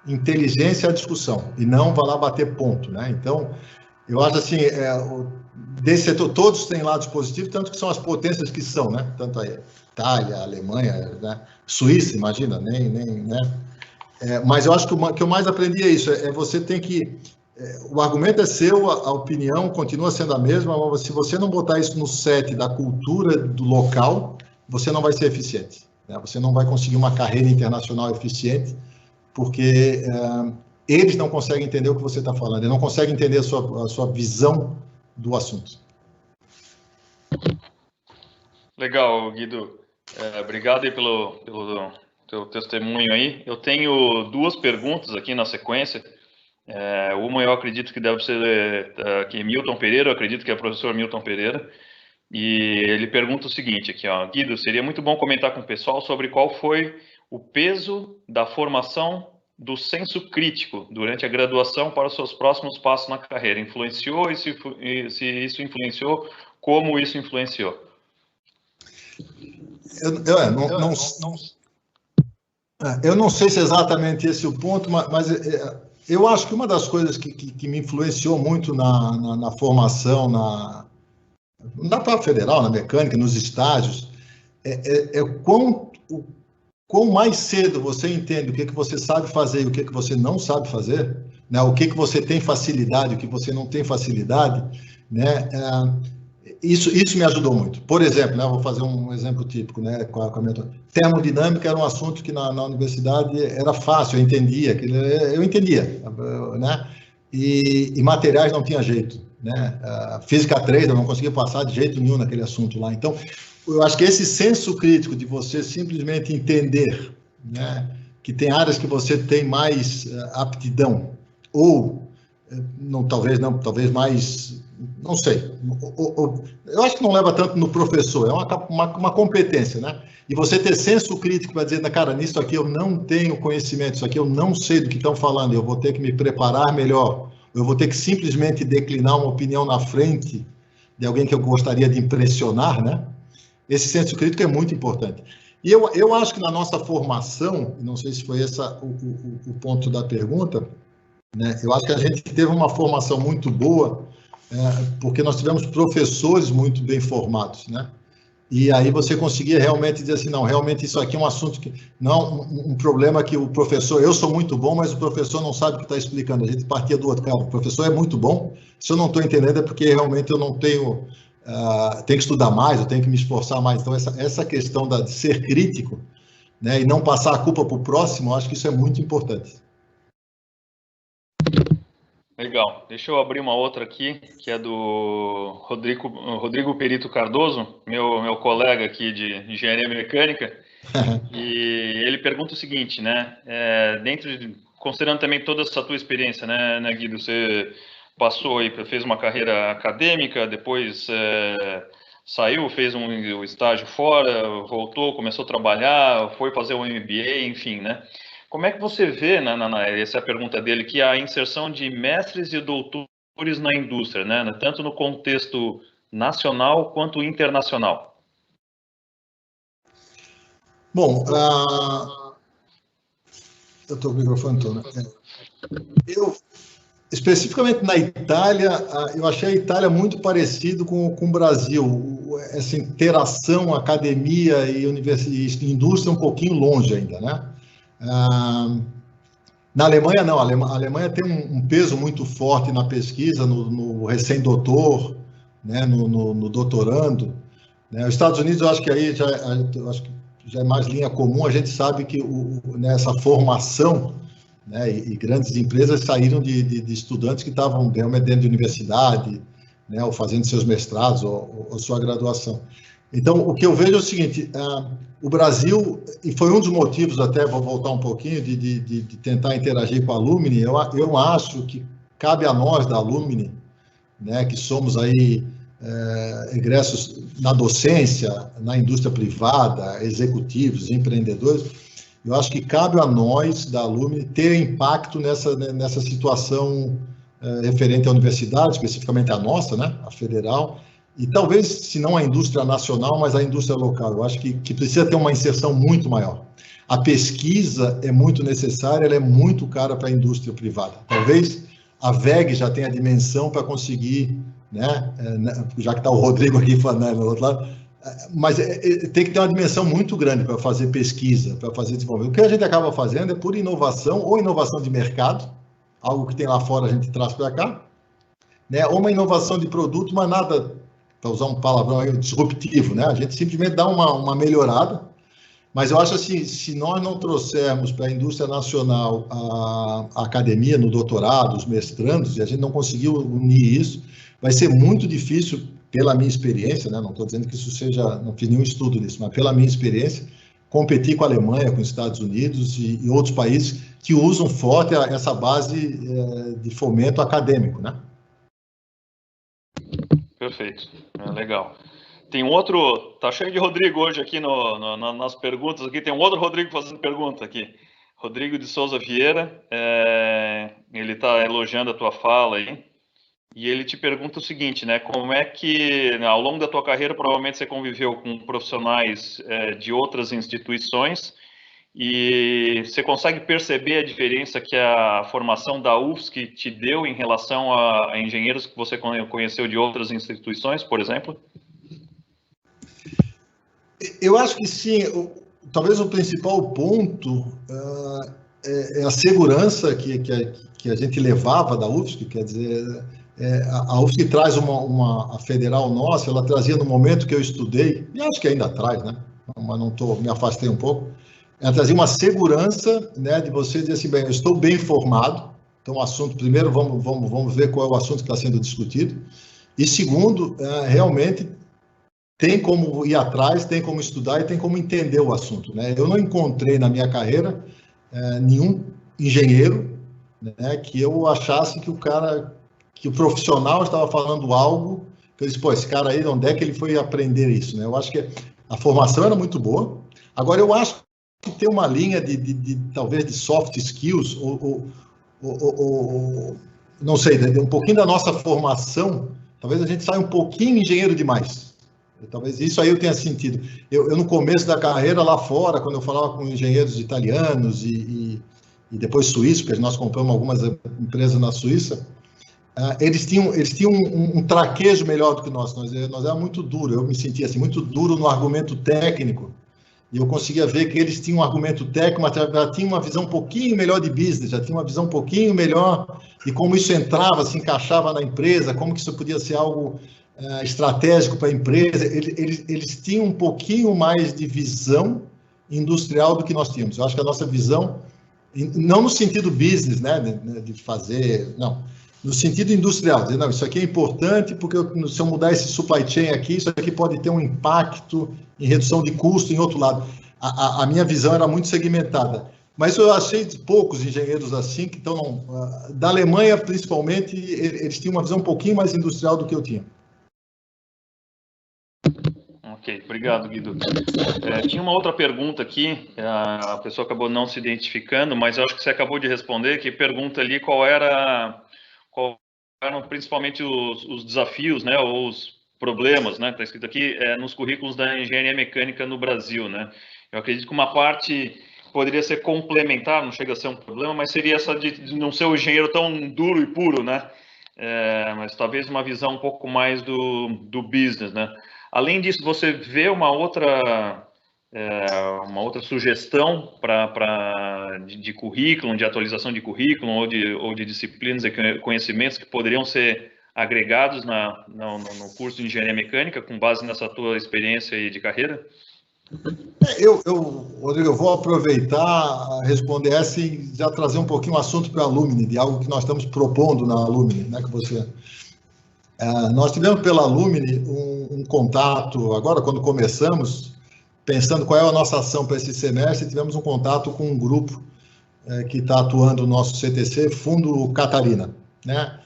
inteligência à discussão e não vá lá bater ponto, né? Então, eu acho assim, desse setor, todos têm lados positivos, tanto que são as potências que são, né? Tanto a Itália, a Alemanha, né? Suíça, imagina, né? Mas eu acho que o que eu mais aprendi é isso, você tem que... O argumento é seu, a opinião continua sendo a mesma, mas se você não botar isso no set da cultura do local, você não vai ser eficiente, né? Você não vai conseguir uma carreira internacional eficiente, porque eles não conseguem entender o que você está falando, eles não conseguem entender a sua visão do assunto. Legal, Guido. Obrigado aí pelo teu testemunho aí. Eu tenho 2 perguntas aqui na sequência. Uma eu acredito que deve ser aqui, Milton Pereira, eu acredito que é o professor Milton Pereira, e ele pergunta o seguinte aqui, ó, Guido, seria muito bom comentar com o pessoal sobre qual foi o peso da formação do senso crítico durante a graduação para os seus próximos passos na carreira. Influenciou? E se isso influenciou, como isso influenciou? Eu não sei se é exatamente esse o ponto, mas eu acho que uma das coisas que me influenciou muito na formação, na própria federal, na mecânica, nos estágios, quão mais cedo você entende o que você sabe fazer e o que você não sabe fazer, né? O que você tem facilidade, o que você não tem facilidade, né? Isso me ajudou muito. Por exemplo, né, vou fazer um exemplo típico, né, com a minha termodinâmica era um assunto que na universidade era fácil, eu entendia, né? E materiais não tinha jeito, né? Física 3 eu não conseguia passar de jeito nenhum naquele assunto lá. Então, eu acho que esse senso crítico de você simplesmente entender, né, que tem áreas que você tem mais aptidão, ou talvez mais, não sei, eu acho que não leva tanto no professor, é uma competência, né? E você ter senso crítico para dizer, cara, nisso aqui eu não tenho conhecimento, isso aqui eu não sei do que estão falando, eu vou ter que me preparar melhor, eu vou ter que simplesmente declinar uma opinião na frente de alguém que eu gostaria de impressionar, né? Esse senso crítico é muito importante. E eu acho que na nossa formação, não sei se foi esse o ponto da pergunta, né? Eu acho que a gente teve uma formação muito boa, porque nós tivemos professores muito bem formados, né? E aí você conseguia realmente dizer assim, não, realmente isso aqui é um assunto que, não um problema que o professor, eu sou muito bom, mas o professor não sabe o que está explicando. A gente partia do outro, cara, o professor é muito bom, se eu não estou entendendo é porque realmente eu não tenho, tenho que estudar mais, eu tenho que me esforçar mais. Então essa questão de ser crítico, né, e não passar a culpa para o próximo, eu acho que isso é muito importante. Legal. Deixa eu abrir uma outra aqui, que é do Rodrigo Perito Cardoso, meu colega aqui de engenharia mecânica, e ele pergunta o seguinte, né, considerando também toda essa tua experiência, né, Guido, você passou aí, fez uma carreira acadêmica, depois saiu, fez um estágio fora, voltou, começou a trabalhar, foi fazer um MBA, enfim, né? Como é que você vê, essa é a pergunta dele, que a inserção de mestres e doutores na indústria, né, tanto no contexto nacional quanto internacional? Bom, eu estou com o microfone todo, né? Especificamente na Itália, eu achei a Itália muito parecido com o Brasil, essa interação academia e indústria um pouquinho longe ainda, né? Na Alemanha, não. A Alemanha tem um peso muito forte na pesquisa, no recém-doutor, né, no doutorando, né? Os Estados Unidos, eu acho que aí já é mais linha comum. A gente sabe que nessa formação, né, e grandes empresas saíram de estudantes que estavam dentro de universidade, né, ou fazendo seus mestrados ou sua graduação. Então, o que eu vejo é o seguinte, o Brasil, e foi um dos motivos, até vou voltar um pouquinho, de tentar interagir com a Alumni, eu acho que cabe a nós da Alumni, né, que somos aí egressos na docência, na indústria privada, executivos, empreendedores, eu acho que cabe a nós da Alumni ter impacto nessa situação referente à universidade, especificamente a nossa, né, a federal, e talvez, se não a indústria nacional, mas a indústria local. Eu acho que precisa ter uma inserção muito maior. A pesquisa é muito necessária, ela é muito cara para a indústria privada. Talvez a VEG já tenha a dimensão para conseguir, né, já que está o Rodrigo aqui falando do outro lado, mas tem que ter uma dimensão muito grande para fazer pesquisa, para fazer desenvolvimento. O que a gente acaba fazendo é por inovação, ou inovação de mercado, algo que tem lá fora a gente traz para cá, né, ou uma inovação de produto, mas nada, para usar um palavrão aí, disruptivo, né? A gente simplesmente dá uma melhorada, mas eu acho assim, se nós não trouxermos para a indústria nacional a academia no doutorado, os mestrandos, e a gente não conseguiu unir isso, vai ser muito difícil, pela minha experiência, né? Não estou dizendo que isso seja, não fiz nenhum estudo nisso, mas pela minha experiência, competir com a Alemanha, com os Estados Unidos e outros países que usam forte essa base de fomento acadêmico, né? Perfeito, legal. Tem outro, tá cheio de Rodrigo hoje aqui nas perguntas, aqui tem um outro Rodrigo fazendo pergunta aqui. Rodrigo de Souza Vieira, ele está elogiando a tua fala aí, e ele te pergunta o seguinte, né, como é que ao longo da tua carreira provavelmente você conviveu com profissionais de outras instituições, e você consegue perceber a diferença que a formação da UFSC te deu em relação a engenheiros que você conheceu de outras instituições, por exemplo? Eu acho que sim. Talvez o principal ponto é a segurança que a gente levava da UFSC, quer dizer, A UFSC traz a federal nossa, ela trazia no momento que eu estudei, e acho que ainda traz, né? Mas me afastei um pouco. Ela trazia uma segurança, né, de você dizer assim, bem, eu estou bem informado, então o assunto, primeiro vamos ver qual é o assunto que está sendo discutido, e segundo, realmente tem como ir atrás, tem como estudar e tem como entender o assunto, né? Eu não encontrei na minha carreira nenhum engenheiro, né, que eu achasse que o profissional estava falando algo, que eu disse, pô, esse cara aí, onde é que ele foi aprender isso, né? Eu acho que a formação era muito boa. Agora, eu acho que tem uma linha talvez, de soft skills, não sei, um pouquinho da nossa formação, talvez a gente saia um pouquinho engenheiro demais. Talvez isso aí eu tenha sentido. Eu no começo da carreira, lá fora, quando eu falava com engenheiros italianos e depois suíços, porque nós compramos algumas empresas na Suíça, eles tinham um traquejo melhor do que nós éramos muito duro, eu me sentia assim, muito duro no argumento técnico, e eu conseguia ver que eles tinham um argumento técnico, mas já tinham uma visão um pouquinho melhor de business, já tinham uma visão um pouquinho melhor de como isso entrava, se encaixava na empresa, como que isso podia ser algo estratégico para a empresa. Eles tinham um pouquinho mais de visão industrial do que nós tínhamos. Eu acho que a nossa visão, não no sentido business, né, de fazer, não, no sentido industrial, dizer, não, isso aqui é importante porque se eu mudar esse supply chain aqui, isso aqui pode ter um impacto em redução de custo em outro lado. A minha visão era muito segmentada, mas eu achei poucos engenheiros assim, que estão, da Alemanha principalmente, eles tinham uma visão um pouquinho mais industrial do que eu tinha. Ok, obrigado, Guido. Tinha uma outra pergunta aqui, a pessoa acabou não se identificando, mas eu acho que você acabou de responder, que pergunta ali qual eram principalmente os desafios, né, ou os problemas, né, está escrito aqui, nos currículos da engenharia mecânica no Brasil, né. Eu acredito que uma parte poderia ser complementar, não chega a ser um problema, mas seria essa de não ser o engenheiro tão duro e puro, né, mas talvez uma visão um pouco mais do business, né. Além disso, você vê uma outra sugestão de currículo, de atualização de currículo ou de disciplinas e conhecimentos que poderiam ser agregados no curso de engenharia mecânica com base nessa tua experiência e de carreira? Rodrigo, eu vou aproveitar, responder essa e já trazer um pouquinho o assunto para a Alumni, de algo que nós estamos propondo na Alumni, né, que você... nós tivemos pela Alumni um contato, agora quando começamos, pensando qual é a nossa ação para esse semestre, tivemos um contato com um grupo que está atuando no nosso CTC, Fundo Catarina, né?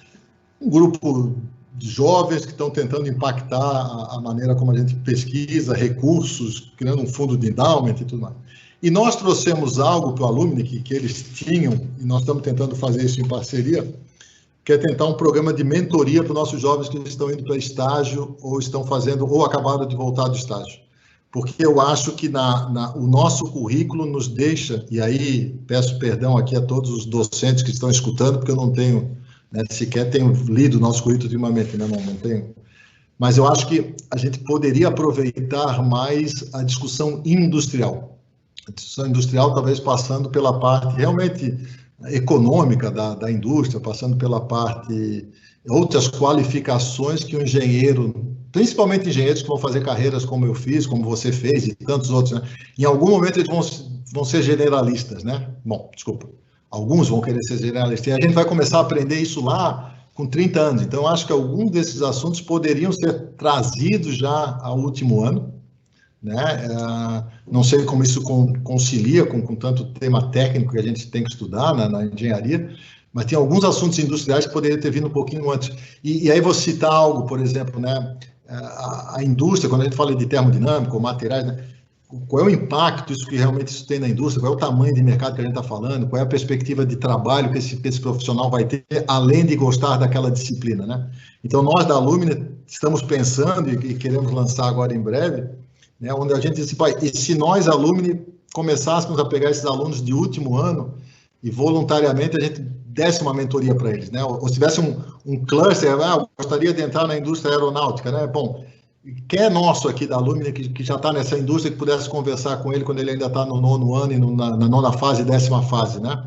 Um grupo de jovens que estão tentando impactar a maneira como a gente pesquisa, recursos, criando um fundo de endowment e tudo mais. E nós trouxemos algo para o Alumni que eles tinham, e nós estamos tentando fazer isso em parceria, que é tentar um programa de mentoria para os nossos jovens que estão indo para estágio ou estão fazendo, ou acabaram de voltar do estágio. Porque eu acho que o nosso currículo nos deixa, e aí peço perdão aqui a todos os docentes que estão escutando, porque eu não tenho, né, sequer tenho lido o nosso currículo ultimamente, né, não tenho. Mas eu acho que a gente poderia aproveitar mais a discussão industrial. A discussão industrial talvez passando pela parte realmente econômica da indústria, passando pela parte, outras qualificações que o engenheiro, principalmente engenheiros que vão fazer carreiras como eu fiz, como você fez e tantos outros, né? Em algum momento eles vão ser generalistas, né? Bom, desculpa, alguns vão querer ser generalistas, e a gente vai começar a aprender isso lá com 30 anos, então eu acho que alguns desses assuntos poderiam ser trazidos já ao último ano, né? Não sei como isso concilia com tanto tema técnico que a gente tem que estudar na engenharia, mas tem alguns assuntos industriais que poderiam ter vindo um pouquinho antes. E aí vou citar algo, por exemplo, né? A indústria, quando a gente fala de termodinâmica ou materiais, né? Qual é o impacto isso que realmente isso tem na indústria, qual é o tamanho de mercado que a gente está falando, qual é a perspectiva de trabalho que esse profissional vai ter, além de gostar daquela disciplina, né? Então, nós da Alumni estamos pensando e queremos lançar agora em breve, né, onde a gente disse, pai, e se nós, Alumni, começássemos a pegar esses alunos de último ano e voluntariamente a gente desse uma mentoria para eles, né? Ou se tivesse um cluster, eu gostaria de entrar na indústria aeronáutica, né? Bom, quem é nosso aqui da Alumni que já está nessa indústria, que pudesse conversar com ele quando ele ainda está no 9º ano e na 9ª fase, 10ª fase, né?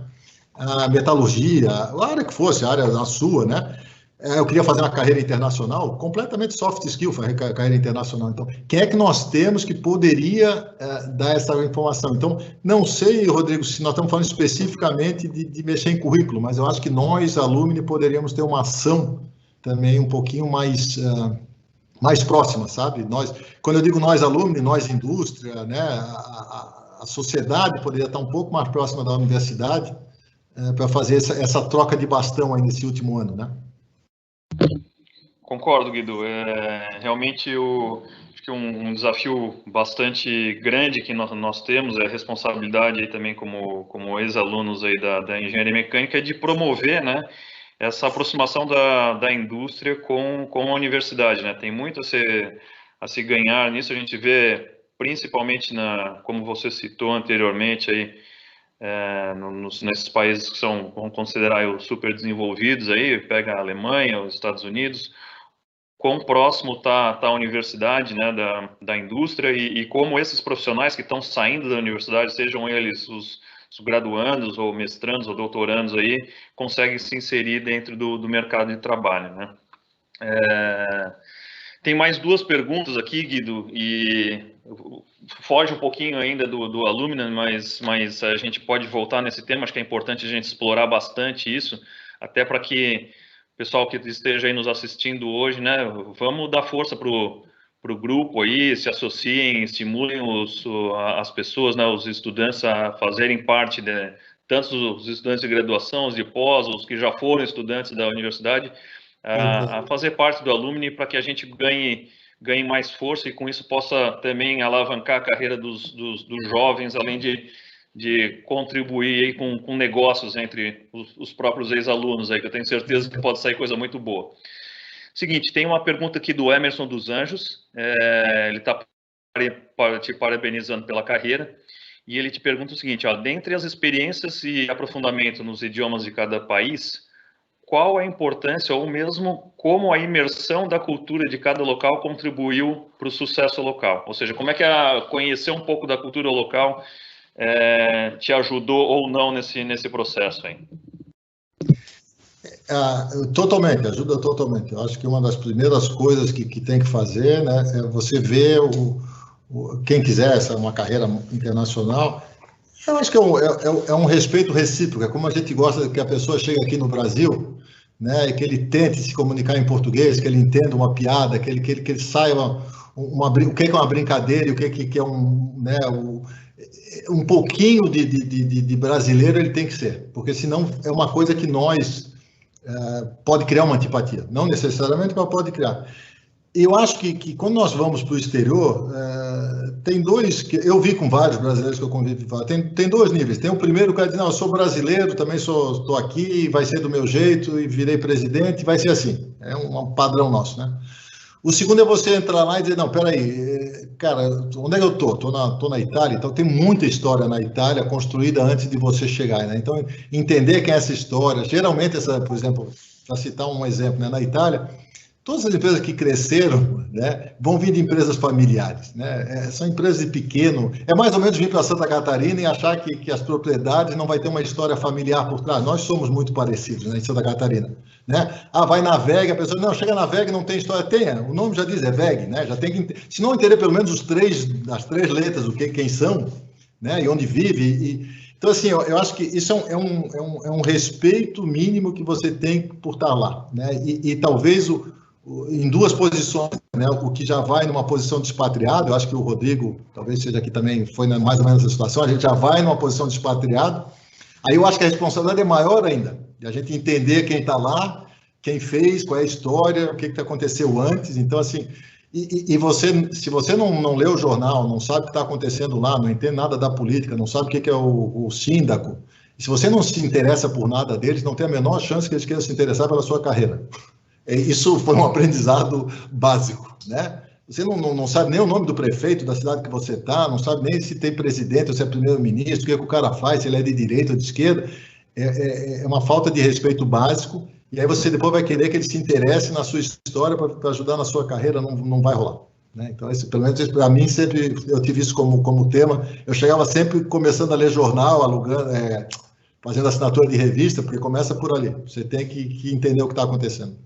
A metalurgia, a área que fosse, a área a sua, né? eu queria fazer uma carreira internacional, completamente soft skill, fazer carreira internacional. Então, quem é que nós temos que poderia dar essa informação? Então, não sei, Rodrigo, se nós estamos falando especificamente de mexer em currículo, mas eu acho que nós, alumni, poderíamos ter uma ação também um pouquinho mais próxima, sabe? Quando eu digo nós, alumni, nós, indústria, né? A sociedade poderia estar um pouco mais próxima da universidade para fazer essa troca de bastão aí nesse último ano, né? Concordo, Guido. Realmente acho que um desafio bastante grande que nós temos, a responsabilidade aí também como ex-alunos aí da engenharia mecânica, é de promover, né, essa aproximação da indústria com a universidade, né? Tem muito a se ganhar nisso. A gente vê principalmente como você citou anteriormente aí, nesses países que vamos considerar os super desenvolvidos aí, pega a Alemanha, os Estados Unidos, quão próximo está a universidade, né, da indústria, e como esses profissionais que estão saindo da universidade, sejam eles os graduandos ou mestrandos ou doutorandos aí, conseguem se inserir dentro do mercado de trabalho, né? Tem mais duas perguntas aqui, Guido, e foge um pouquinho ainda do Alumni, mas a gente pode voltar nesse tema. Acho que é importante a gente explorar bastante isso, até para que o pessoal que esteja aí nos assistindo hoje, né, vamos dar força para o grupo aí, se associem, estimulem as pessoas, né, os estudantes a fazerem parte, tanto os estudantes de graduação, os de pós, os que já foram estudantes da universidade, a fazer parte do Alumni, para que a gente ganhe mais força e com isso possa também alavancar a carreira dos jovens, além de contribuir aí com negócios entre os próprios ex-alunos aí, que eu tenho certeza que pode sair coisa muito boa. Seguinte, tem uma pergunta aqui do Emerson dos Anjos, ele está te parabenizando pela carreira, e ele te pergunta o seguinte, dentre as experiências e aprofundamento nos idiomas de cada país, qual a importância ou mesmo como a imersão da cultura de cada local contribuiu para o sucesso local? Ou seja, como é que conhecer um pouco da cultura local te ajudou ou não nesse processo aí? Totalmente, ajuda totalmente. Eu acho que uma das primeiras coisas que tem que fazer, né, é você ver quem quiser uma carreira internacional. Eu acho que é um respeito recíproco. É como a gente gosta que a pessoa chegue aqui no Brasil, né, e que ele tente se comunicar em português, que ele entenda uma piada, que ele saiba o que é uma brincadeira e o que é um pouquinho de brasileiro ele tem que ser, porque senão é uma coisa que pode criar uma antipatia, não necessariamente, mas pode criar. Eu acho que quando nós vamos para o exterior, tem dois, que eu vi com vários brasileiros que eu convivi, tem dois níveis. Tem o primeiro, o cara diz, não, eu sou brasileiro, também estou aqui, vai ser do meu jeito, e virei presidente, vai ser assim. É um padrão nosso, né? O segundo é você entrar lá e dizer, não, peraí, cara, onde é que eu estou? Estou na Itália, então tem muita história na Itália construída antes de você chegar, né? Então, entender quem é essa história, geralmente, por exemplo, para citar um exemplo, né, na Itália, todas as empresas que cresceram, né, vão vir de empresas familiares, né? São empresas de pequeno. É mais ou menos vir para Santa Catarina e achar que as propriedades não vai ter uma história familiar por trás. Nós somos muito parecidos, né, em Santa Catarina, né? Vai na VEG, a pessoa, não, chega na VEG, não tem história. O nome já diz, é VEG, né? Já tem que, se não entender pelo menos as três letras, quem são, né, e onde vive. Então, assim, eu acho que isso é um respeito mínimo que você tem por estar lá, né? E talvez em duas posições, né? O que já vai numa posição de expatriado, eu acho que o Rodrigo, talvez seja aqui também, foi mais ou menos essa situação, a gente já vai numa posição de expatriado, aí eu acho que a responsabilidade é maior ainda, de a gente entender quem está lá, quem fez, qual é a história, o que aconteceu antes. Então, assim, se você não lê o jornal, não sabe o que está acontecendo lá, não entende nada da política, não sabe o que é o síndaco, se você não se interessa por nada deles, não tem a menor chance que eles queiram se interessar pela sua carreira. Isso foi um aprendizado básico, né? Você não sabe nem o nome do prefeito da cidade que você está, não sabe nem se tem presidente ou se é primeiro-ministro, o que o cara faz, se ele é de direita ou de esquerda. É uma falta de respeito básico, e aí você depois vai querer que ele se interesse na sua história para ajudar na sua carreira, não vai rolar, né? Então, pelo menos para mim, sempre eu tive isso como tema. Eu chegava sempre começando a ler jornal, alugando, fazendo assinatura de revista, porque começa por ali. Você tem que entender o que está acontecendo.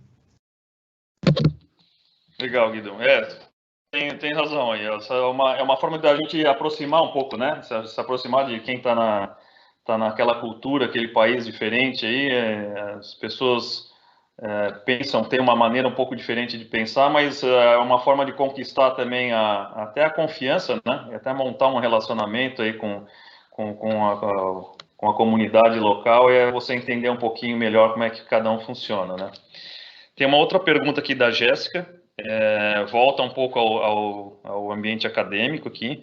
Legal, Guido. Tem razão aí. Essa é uma forma da gente aproximar um pouco, né? Se aproximar de quem está naquela cultura, aquele país diferente aí. As pessoas pensam, tem uma maneira um pouco diferente de pensar, mas é uma forma de conquistar também até a confiança, né? E até montar um relacionamento aí com a comunidade local, é você entender um pouquinho melhor como é que cada um funciona, né? Tem uma outra pergunta aqui da Jéssica, volta um pouco ao ambiente acadêmico aqui.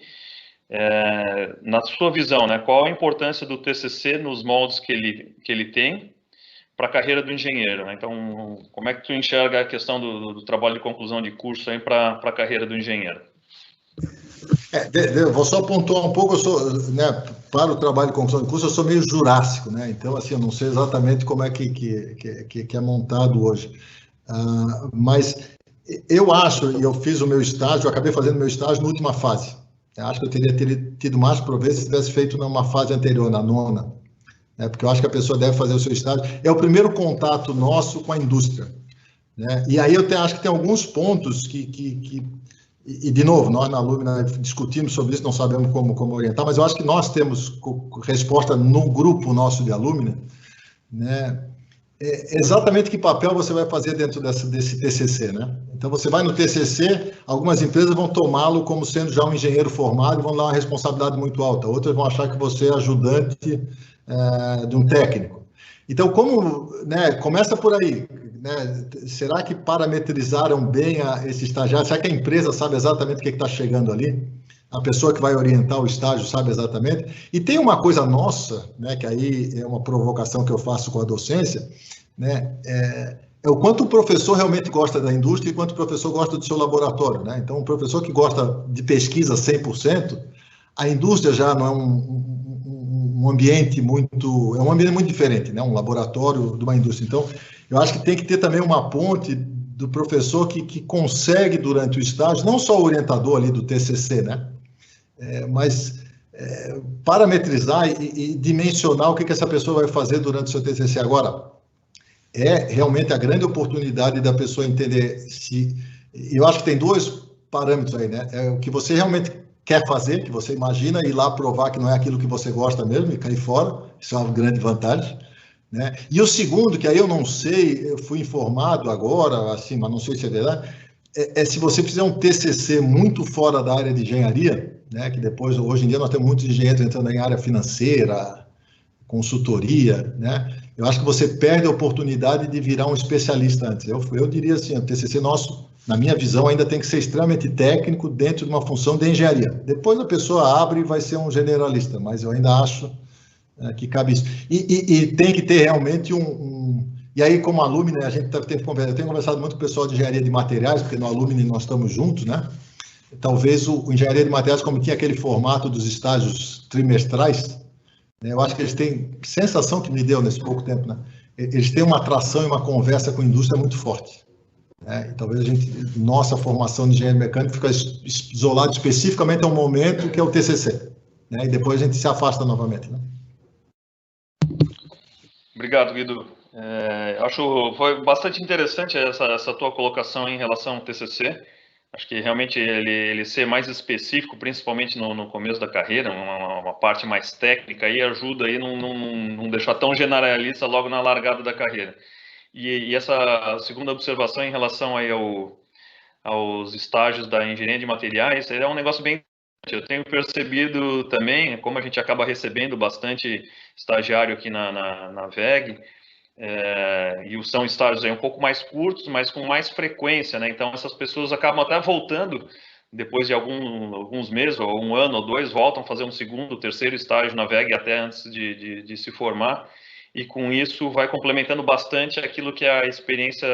Na sua visão, né, qual a importância do TCC nos moldes que ele tem para a carreira do engenheiro, né? Então, como é que tu enxerga a questão do trabalho de conclusão de curso para a carreira do engenheiro? Vou só pontuar um pouco, eu sou, né, para o trabalho de conclusão de curso, eu sou meio jurássico, né? Então, assim, eu não sei exatamente como é que é montado hoje. Mas eu acho, e eu fiz o meu estágio, eu acabei fazendo meu estágio na última fase. Eu acho que eu teria tido mais proveito se tivesse feito numa fase anterior, na nona. Né? Porque eu acho que a pessoa deve fazer o seu estágio. É o primeiro contato nosso com a indústria. Né? E aí eu acho que tem alguns pontos e, de novo, nós na Lumina discutimos sobre isso, não sabemos como orientar, mas eu acho que nós temos resposta no grupo nosso de alumni, né? Exatamente que papel você vai fazer dentro desse TCC, né? Então, você vai no TCC, algumas empresas vão tomá-lo como sendo já um engenheiro formado e vão dar uma responsabilidade muito alta, outras vão achar que você é ajudante de um técnico. Então, né, começa por aí, né? Será que parametrizaram bem esse estagiário? Será que a empresa sabe exatamente o que está chegando ali? A pessoa que vai orientar o estágio sabe exatamente? E tem uma coisa nossa, né, que aí é uma provocação que eu faço com a docência, né, é o quanto o professor realmente gosta da indústria e quanto o professor gosta do seu laboratório, né? Então, um professor que gosta de pesquisa 100%, a indústria já não é um ambiente muito diferente, né? Um laboratório de uma indústria. Então, eu acho que tem que ter também uma ponte do professor que consegue, durante o estágio, não só o orientador ali do TCC, né? Mas parametrizar e dimensionar o que essa pessoa vai fazer durante o seu TCC. Agora, realmente a grande oportunidade da pessoa entender se... Eu acho que tem dois parâmetros aí, né? É o que você realmente quer fazer, que você imagina, ir lá provar que não é aquilo que você gosta mesmo e cair fora. Isso é uma grande vantagem. Né? E o segundo, que aí eu não sei, eu fui informado agora, assim, mas não sei se é verdade, se você fizer um TCC muito fora da área de engenharia, né, que depois, hoje em dia, nós temos muitos engenheiros entrando em área financeira, consultoria, né? Eu acho que você perde a oportunidade de virar um especialista antes. Eu diria assim, o TCC nosso, na minha visão, ainda tem que ser extremamente técnico dentro de uma função de engenharia. Depois a pessoa abre e vai ser um generalista, mas eu ainda acho que cabe isso. E tem que ter realmente E aí, como alumni, né, a gente eu tenho conversado muito com o pessoal de engenharia de materiais, porque no alumni nós estamos juntos, né? Talvez o engenharia de materiais, como tinha aquele formato dos estágios trimestrais, né, eu acho que eles têm, sensação que me deu nesse pouco tempo, né? Eles têm uma atração e uma conversa com a indústria muito forte. Né? E talvez nossa formação de engenheiro mecânico fica isolada especificamente a um momento que é o TCC. Né? E depois a gente se afasta novamente. Né? Obrigado, Guido. Foi bastante interessante essa tua colocação em relação ao TCC. Acho que realmente ele ser mais específico, principalmente no começo da carreira, uma parte mais técnica, aí ajuda aí não deixar tão generalista logo na largada da carreira. E essa segunda observação em relação aí aos estágios da engenharia de materiais é um negócio bem... Eu tenho percebido também, como a gente acaba recebendo bastante estagiário aqui na VEG, e são estágios aí um pouco mais curtos, mas com mais frequência, né? Então, essas pessoas acabam até voltando, depois de alguns meses, ou um ano ou dois, voltam a fazer um segundo, terceiro estágio na VEG, até antes de se formar, e com isso vai complementando bastante aquilo que é a experiência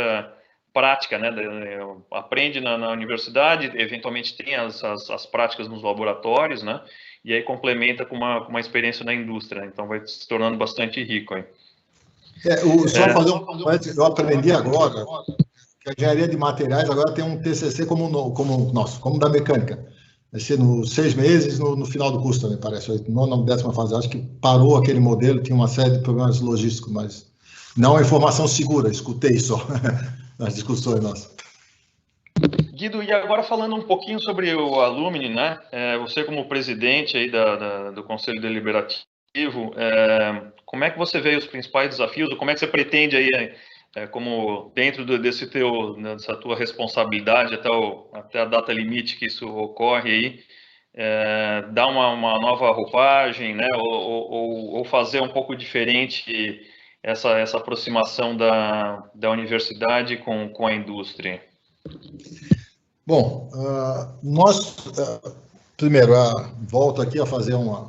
prática, né? Aprende na universidade, eventualmente tem as práticas nos laboratórios, né? E aí complementa com uma experiência na indústria, então vai se tornando bastante rico aí. Só fazer eu aprendi agora que a engenharia de materiais agora tem um TCC como da mecânica. Vai ser nos 6 meses, no final do curso também, parece. Na 10ª fase. Acho que parou aquele modelo, tinha uma série de problemas logísticos, mas não é informação segura, escutei só nas discussões nossas. Guido, e agora falando um pouquinho sobre o Alumni, né? Você como presidente aí do Conselho Deliberativo, como é que você vê os principais desafios, ou como é que você pretende aí, como dentro dessa tua responsabilidade até a data limite que isso ocorre aí, dar uma nova roupagem, né? Ou fazer um pouco diferente essa aproximação da universidade com a indústria? Bom, nós, primeiro, volto aqui a fazer a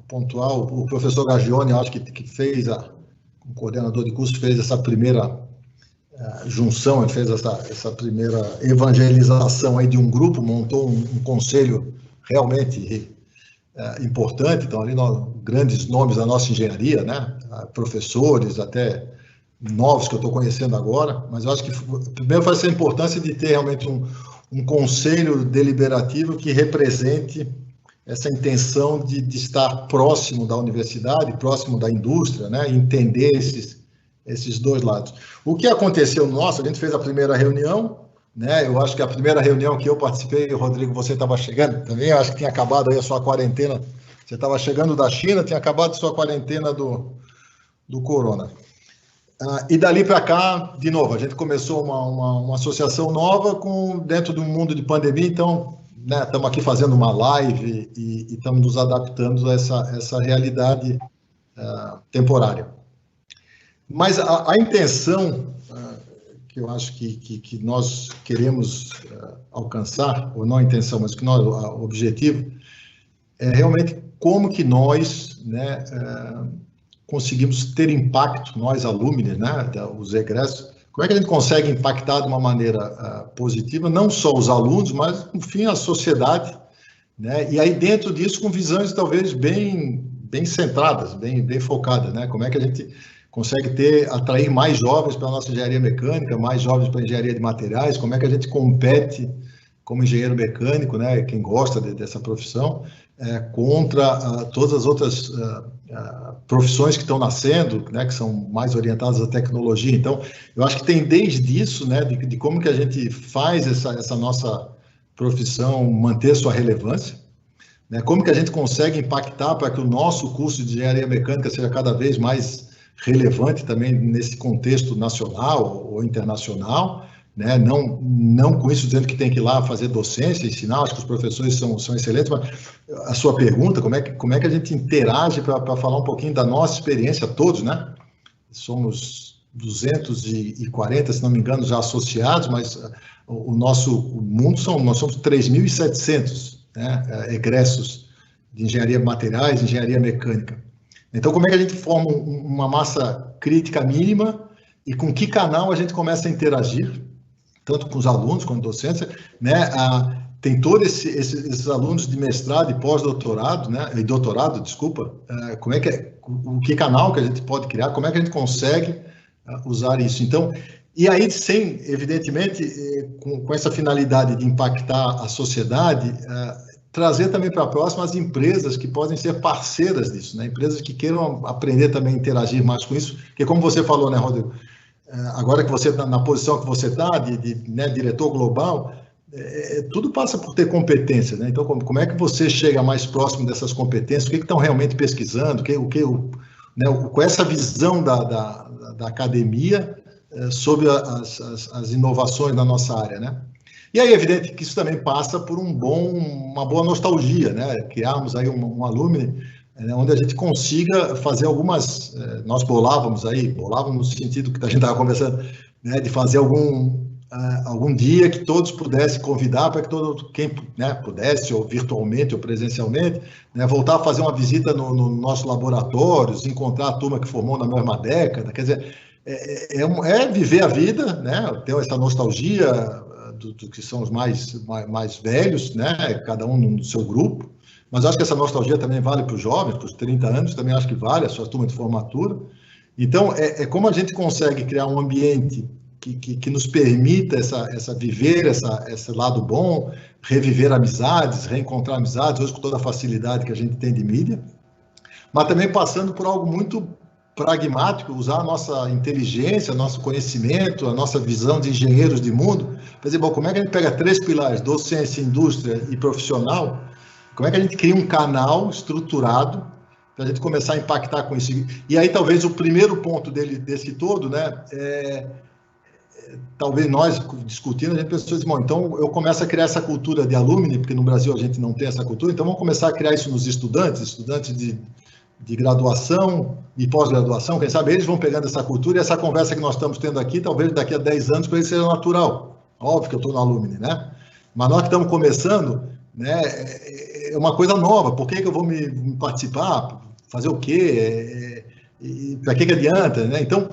pontuar, o professor Gagione, acho que fez, o coordenador de curso fez essa primeira junção, ele fez essa primeira evangelização aí de um grupo, montou um conselho realmente importante, então ali grandes nomes da nossa engenharia, né, professores, até novos que eu estou conhecendo agora, mas eu acho que primeiro faz essa importância de ter realmente um conselho deliberativo que represente essa intenção de estar próximo da universidade, próximo da indústria, né, entender esses dois lados. O que aconteceu a gente fez a primeira reunião, né, eu acho que a primeira reunião que eu participei, Rodrigo, você estava chegando também, eu acho que tinha acabado aí a sua quarentena, você estava chegando da China, tinha acabado a sua quarentena do corona. E dali para cá, de novo, a gente começou uma associação nova dentro do mundo de pandemia, então, né, estamos aqui fazendo uma live e estamos nos adaptando a essa realidade temporária. Mas a intenção que eu acho que nós queremos alcançar, ou não a intenção, mas o objetivo, é realmente como que nós, né, conseguimos ter impacto, nós alumni, né, os egressos, como é que a gente consegue impactar de uma maneira positiva, não só os alunos, mas, enfim, a sociedade, né, e aí dentro disso com visões talvez bem centradas, bem focadas, né, como é que a gente consegue atrair mais jovens para a nossa engenharia mecânica, mais jovens para a engenharia de materiais, como é que a gente compete como engenheiro mecânico, né, quem gosta dessa profissão, contra todas as outras profissões que estão nascendo, né, que são mais orientadas à tecnologia. Então, eu acho que tem desde isso, né, de como que a gente faz essa nossa profissão manter sua relevância, né, como que a gente consegue impactar para que o nosso curso de engenharia mecânica seja cada vez mais relevante também nesse contexto nacional ou internacional, né? Não com isso dizendo que tem que ir lá fazer docência, ensinar, acho que os professores são excelentes, mas a sua pergunta, como é que a gente interage para falar um pouquinho da nossa experiência, todos, né? Somos 240, se não me engano, já associados, mas o nosso mundo nós somos 3.700, né, egressos de engenharia de materiais, engenharia mecânica. Então, como é que a gente forma uma massa crítica mínima e com que canal a gente começa a interagir, tanto com os alunos quanto docentes, né? Tem todos esses alunos de mestrado e pós-doutorado, né? E doutorado, desculpa. Como é o que canal que a gente pode criar? Como é que a gente consegue usar isso? Então, e aí, evidentemente, com essa finalidade de impactar a sociedade, trazer também para a próxima as empresas que podem ser parceiras disso, né? Empresas que queiram aprender também a interagir mais com isso, porque como você falou, né, Rodrigo, agora que você está na posição que você está, né, diretor global, tudo passa por ter competência, né? Então, como é que você chega mais próximo dessas competências? O que estão realmente pesquisando? Né, com essa visão da academia sobre as inovações na nossa área, né? E aí, é evidente que isso também passa por uma boa nostalgia, né? Criarmos aí um alumni, onde a gente consiga fazer algumas... Nós bolávamos no sentido que a gente estava conversando, né? De fazer algum dia que todos pudessem convidar para que quem, né, pudesse, ou virtualmente ou presencialmente, né, voltar a fazer uma visita no nosso laboratório, encontrar a turma que formou na mesma década. Quer dizer, é viver a vida, né? Ter essa nostalgia do que são os mais velhos, né? Cada um no seu grupo. Mas acho que essa nostalgia também vale para os jovens, para os 30 anos, também acho que vale, a sua turma de formatura. Então, como a gente consegue criar um ambiente que nos permita viver esse lado bom, reviver amizades, reencontrar amizades, hoje com toda a facilidade que a gente tem de mídia, mas também passando por algo muito pragmático, usar a nossa inteligência, nosso conhecimento, a nossa visão de engenheiros de mundo, para dizer, bom, como é que a gente pega 3 pilares, docência, indústria e profissional, como é que a gente cria um canal estruturado para a gente começar a impactar com isso. E aí talvez o primeiro ponto desse todo, né, talvez nós discutindo, a gente pensou assim, bom, então eu começo a criar essa cultura de alumni, porque no Brasil a gente não tem essa cultura, então vamos começar a criar isso nos estudantes de graduação e pós-graduação, quem sabe eles vão pegando essa cultura e essa conversa que nós estamos tendo aqui, talvez daqui a 10 anos para eles seja natural. Óbvio que eu estou no alumni, né? Mas nós que estamos começando, né, é uma coisa nova, por que eu vou me participar? Fazer o quê? Para que adianta, né? Então,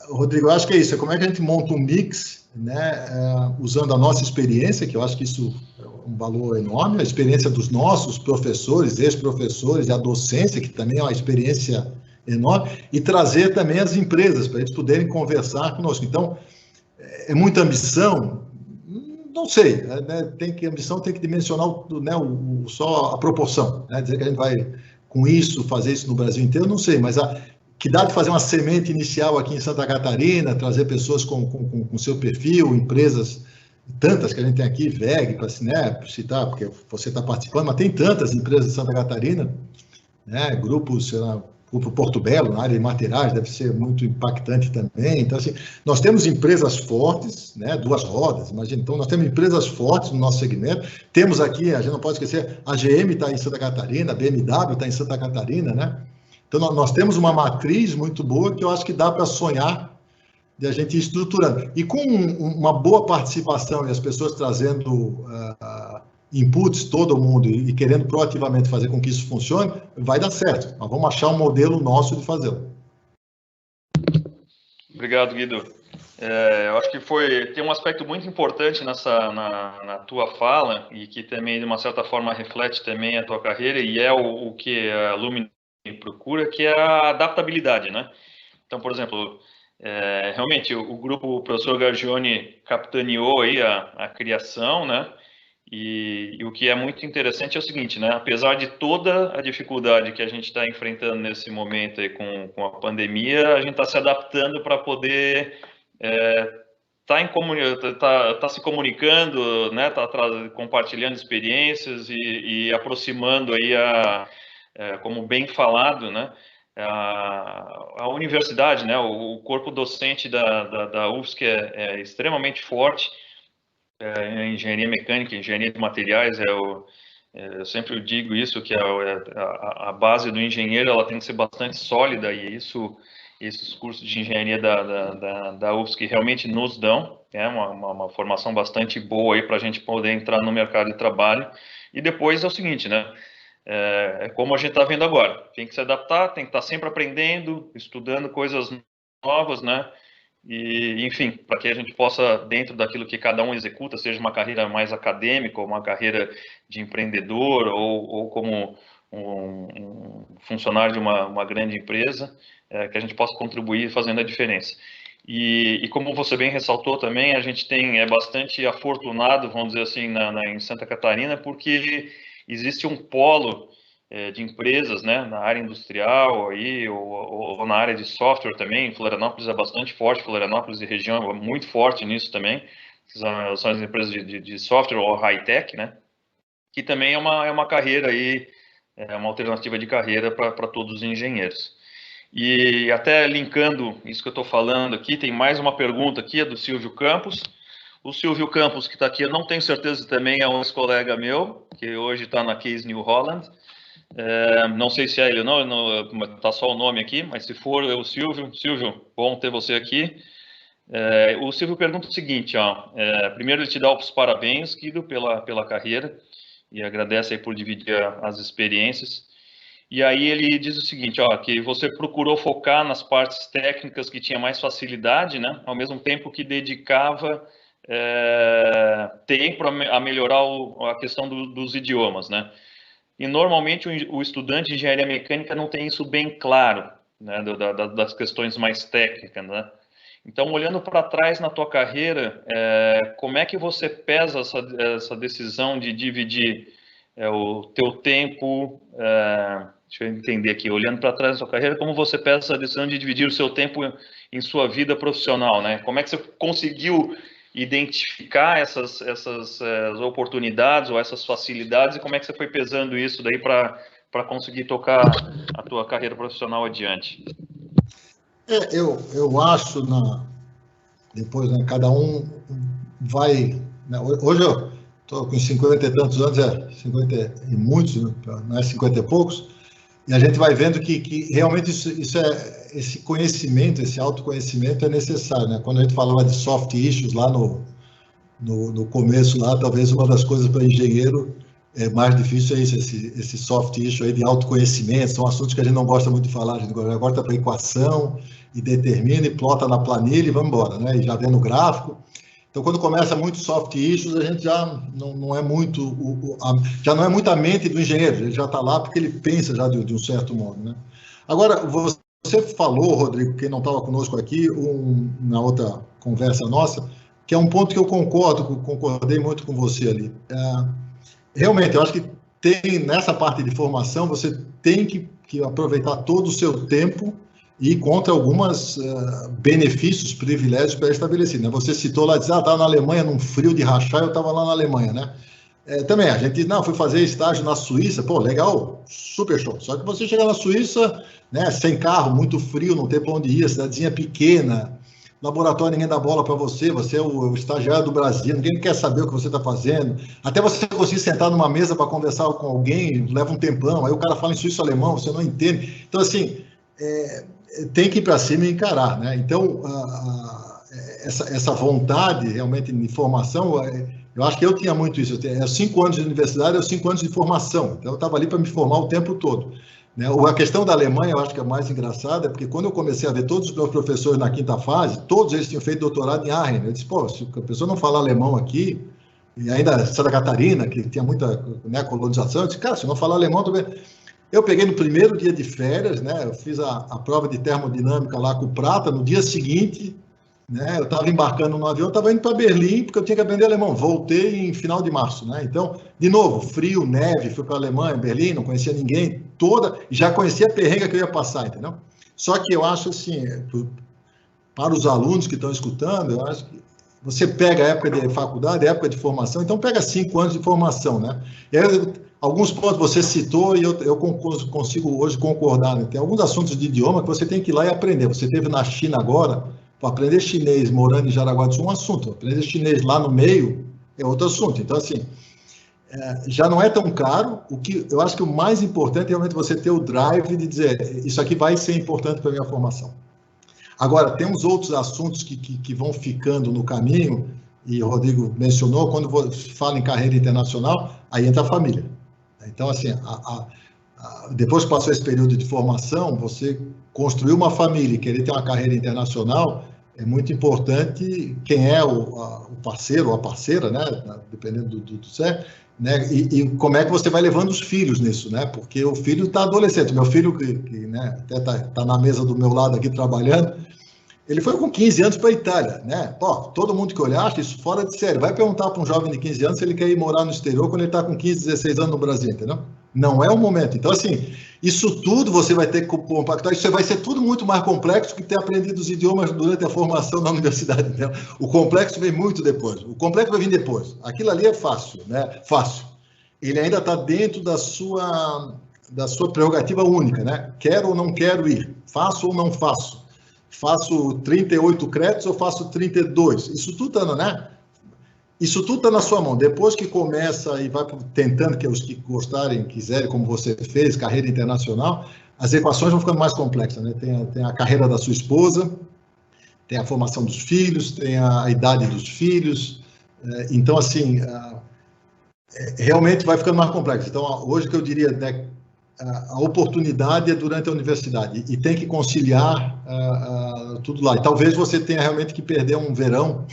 Rodrigo, eu acho que é isso, é como é que a gente monta um mix, né, usando a nossa experiência, que eu acho que isso é um valor enorme, a experiência dos nossos professores, ex-professores, e a docência, que também é uma experiência enorme, e trazer também as empresas, para eles poderem conversar conosco. Então, é muita ambição? Não sei, né, ambição tem que dimensionar só a proporção, né, dizer que a gente vai, com isso, fazer isso no Brasil inteiro, não sei, mas que dá de fazer uma semente inicial aqui em Santa Catarina, trazer pessoas com seu perfil, empresas, tantas que a gente tem aqui, VEG, para citar, porque você está participando, mas tem tantas empresas de Santa Catarina, né, grupos, sei lá, Grupo Porto Belo, na área de materiais, deve ser muito impactante também. Então, assim, nós temos empresas fortes, né, duas rodas, imagina. Então, nós temos empresas fortes no nosso segmento. Temos aqui, a gente não pode esquecer, a GM está em Santa Catarina, a BMW está em Santa Catarina, né? Então, nós temos uma matriz muito boa que eu acho que dá para sonhar de a gente ir estruturando. E com uma boa participação e as pessoas trazendo inputs, todo mundo, e querendo proativamente fazer com que isso funcione, vai dar certo. Mas vamos achar um modelo nosso de fazê-lo. Obrigado, Guido. Eu acho que tem um aspecto muito importante na tua fala e que também, de uma certa forma, reflete também a tua carreira e é o que a Alumni procura, que é a adaptabilidade, né? Então, por exemplo, realmente o grupo, o professor Gargione capitaneou aí a criação, né? E o que é muito interessante é o seguinte, né? Apesar de toda a dificuldade que a gente está enfrentando nesse momento aí com a pandemia, a gente está se adaptando para poder tá se comunicando, né? Tá compartilhando experiências e aproximando aí como bem falado, né? A universidade, né? O corpo docente da UFSC é extremamente forte. Engenharia mecânica, engenharia de materiais, eu sempre digo isso, que a base do engenheiro ela tem que ser bastante sólida, e esses cursos de engenharia da UFSC realmente nos dão, uma formação bastante boa aí para a gente poder entrar no mercado de trabalho. E depois é o seguinte, né? Como a gente está vendo agora, tem que se adaptar, tem que estar sempre aprendendo, estudando coisas novas, né? E, enfim, para que a gente possa, dentro daquilo que cada um executa, seja uma carreira mais acadêmica, ou uma carreira de empreendedor, ou como um funcionário de uma grande empresa, que a gente possa contribuir fazendo a diferença. E como você bem ressaltou também, a gente é bastante afortunado, vamos dizer assim, em Santa Catarina, porque existe um polo de empresas, né, na área industrial aí, ou na área de software também. Florianópolis é bastante forte, Florianópolis e região é muito forte nisso também, são as empresas de software ou high-tech, né, que também é uma carreira aí, uma alternativa de carreira para todos os engenheiros. E até linkando isso que eu estou falando aqui, tem mais uma pergunta aqui, é do Silvio Campos. O Silvio Campos, que está aqui, eu não tenho certeza, também é um ex-colega meu, que hoje está na Case New Holland. Não sei se é ele ou não, está só o nome aqui, mas se for é o Silvio. Silvio, bom ter você aqui. O Silvio pergunta o seguinte, primeiro ele te dá os parabéns, Guido, pela carreira, e agradece aí por dividir as experiências. E aí ele diz o seguinte, que você procurou focar nas partes técnicas que tinha mais facilidade, né, ao mesmo tempo que dedicava tempo a melhorar a questão dos idiomas, né. E normalmente o estudante de engenharia mecânica não tem isso bem claro, né, das questões mais técnicas, né? Então, olhando para trás na tua carreira, como é que você pesa essa decisão de dividir o teu tempo deixa eu entender aqui, olhando para trás da sua carreira, como você pega essa decisão de dividir o seu tempo em sua vida profissional, né? Como é que você conseguiu identificar essas oportunidades ou essas facilidades e como é que você foi pesando isso daí para conseguir tocar a tua carreira profissional adiante? Eu acho, depois, né, cada um vai... Né, hoje eu estou com 50 e tantos anos, 50 e muitos, não é 50 e poucos, e a gente vai vendo que realmente esse conhecimento, esse autoconhecimento é necessário, né? Quando a gente falava de soft issues lá no começo, lá, talvez uma das coisas para engenheiro mais difícil é isso, esse soft issue aí de autoconhecimento, são assuntos que a gente não gosta muito de falar, a gente gosta para equação, e determina, e plota na planilha e vamos embora, né? E já vê no gráfico. Então, quando começa muito soft issues, a gente já não é muito já não é muito a mente do engenheiro, ele já está lá porque ele pensa já de um certo modo, né? Agora, você falou, Rodrigo, quem não estava conosco aqui, na outra conversa nossa, que é um ponto que eu concordei muito com você ali. Realmente, eu acho que nessa parte de formação, você tem que aproveitar todo o seu tempo e contra alguns benefícios, privilégios pré-estabelecidos, né? Você citou lá, estava na Alemanha, num frio de rachar, eu estava lá na Alemanha, né? Também, a gente, fui fazer estágio na Suíça, pô, legal, super show. Só que você chega na Suíça, né, sem carro, muito frio, não tem para onde ir, cidadezinha pequena, laboratório, ninguém dá bola para você é o estagiário do Brasil, ninguém quer saber o que você está fazendo. Até você conseguir sentar numa mesa para conversar com alguém, leva um tempão, aí o cara fala em suíço-alemão, você não entende. Então, assim, tem que ir para cima e encarar, né? Então, essa vontade realmente de formação, eu acho que eu tinha muito isso. Eu tinha 5 anos de universidade, 5 anos de formação. Então, eu estava ali para me formar o tempo todo, né? A questão da Alemanha, eu acho que é mais engraçada, é porque quando eu comecei a ver todos os meus professores na quinta fase, todos eles tinham feito doutorado em Aachen. Eu disse, pô, se a pessoa não fala alemão aqui, e ainda Santa Catarina, que tinha muita, né, colonização, eu disse, cara, se não falar alemão também... Eu peguei no primeiro dia de férias, né? Eu fiz a prova de termodinâmica lá com o Prata. No dia seguinte, né? Eu estava embarcando no avião, estava indo para Berlim, porque eu tinha que aprender alemão. Voltei em final de março, né? Então, de novo, frio, neve, fui para a Alemanha, Berlim, não conhecia ninguém, já conhecia a perrenga que eu ia passar, entendeu? Só que eu acho assim, para os alunos que estão escutando, eu acho que você pega a época de faculdade, a época de formação, então pega 5 anos de formação, né? E aí, alguns pontos você citou e eu consigo hoje concordar, né? Tem alguns assuntos de idioma que você tem que ir lá e aprender. Você esteve na China agora, para aprender chinês morando em Jaraguá do Sul é um assunto, aprender chinês lá no meio é outro assunto. Então, assim, já não é tão caro. Eu acho que o mais importante é realmente você ter o drive de dizer, isso aqui vai ser importante para a minha formação. Agora, tem uns outros assuntos que vão ficando no caminho, e o Rodrigo mencionou, quando fala em carreira internacional, aí entra a família. Então, assim, depois que passou esse período de formação, você construir uma família e querer ter uma carreira internacional, é muito importante quem é o parceiro ou a parceira, né? Dependendo do certo, né? E como é que você vai levando os filhos nisso, né? Porque o filho está adolescente. Meu filho, que né, até tá na mesa do meu lado aqui trabalhando, ele foi com 15 anos para a Itália, né? Pô, todo mundo que olhar acha isso fora de série. Vai perguntar para um jovem de 15 anos se ele quer ir morar no exterior quando ele está com 15, 16 anos no Brasil, entendeu? Não é o momento. Então, assim, isso tudo você vai ter que compactar. Isso vai ser tudo muito mais complexo que ter aprendido os idiomas durante a formação na universidade, entendeu? O complexo vem muito depois. O complexo vai vir depois. Aquilo ali é fácil, né? Fácil. Ele ainda está dentro da sua prerrogativa única, né? Quero ou não quero ir? Faço ou não faço? Faço 38 créditos ou faço 32? Isso tudo está, né? Isso tudo está na sua mão. Depois que começa e vai tentando, que os que gostarem, quiserem, como você fez, carreira internacional, as equações vão ficando mais complexas, né? Tem a carreira da sua esposa, tem a formação dos filhos, tem a idade dos filhos. Então, assim, realmente vai ficando mais complexo. Então, hoje que eu diria, né, a oportunidade é durante a universidade e tem que conciliar tudo lá. E talvez você tenha realmente que perder um verão,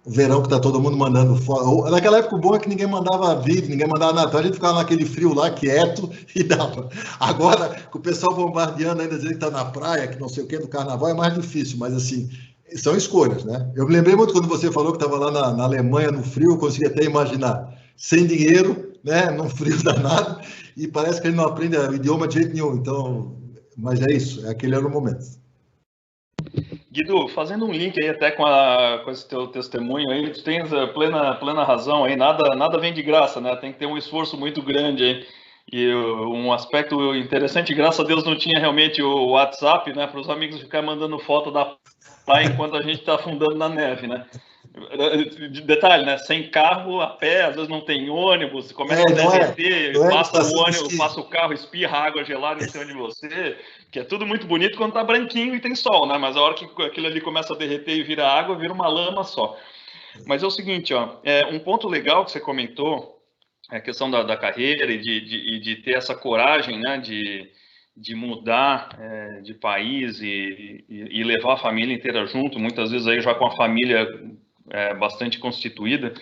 o verão que está todo mundo mandando fora. Naquela época o bom é que ninguém mandava vídeo, ninguém mandava nada, então a gente ficava naquele frio lá, quieto, e dava. Agora, com o pessoal bombardeando, ainda dizendo que está na praia, que não sei o que, do carnaval, é mais difícil, mas assim, são escolhas, né? Eu me lembrei muito quando você falou que estava lá na Alemanha, no frio, eu consegui até imaginar. sem dinheiro, né, num frio danado, e parece que ele não aprende o idioma de jeito nenhum. Então, mas é isso, aquele era o momento. Guido, fazendo um link aí até com esse teu testemunho aí, tu tens a plena razão aí, nada vem de graça, né? Tem que ter um esforço muito grande aí. E um aspecto interessante, graças a Deus não tinha realmente o WhatsApp, né? Para os amigos ficarem mandando foto da praia enquanto a gente está afundando na neve, né? Detalhe, né? Sem carro, a pé, às vezes não tem ônibus, começa a derreter, passa o ônibus, passa o carro, espirra água gelada em cima de você, que é tudo muito bonito quando tá branquinho e tem sol, né? Mas a hora que aquilo ali começa a derreter e vira água, vira uma lama só. Mas é o seguinte, ó, um ponto legal que você comentou, a questão da carreira e de ter essa coragem, né? De mudar de país e levar a família inteira junto, muitas vezes aí já com a família bastante constituída.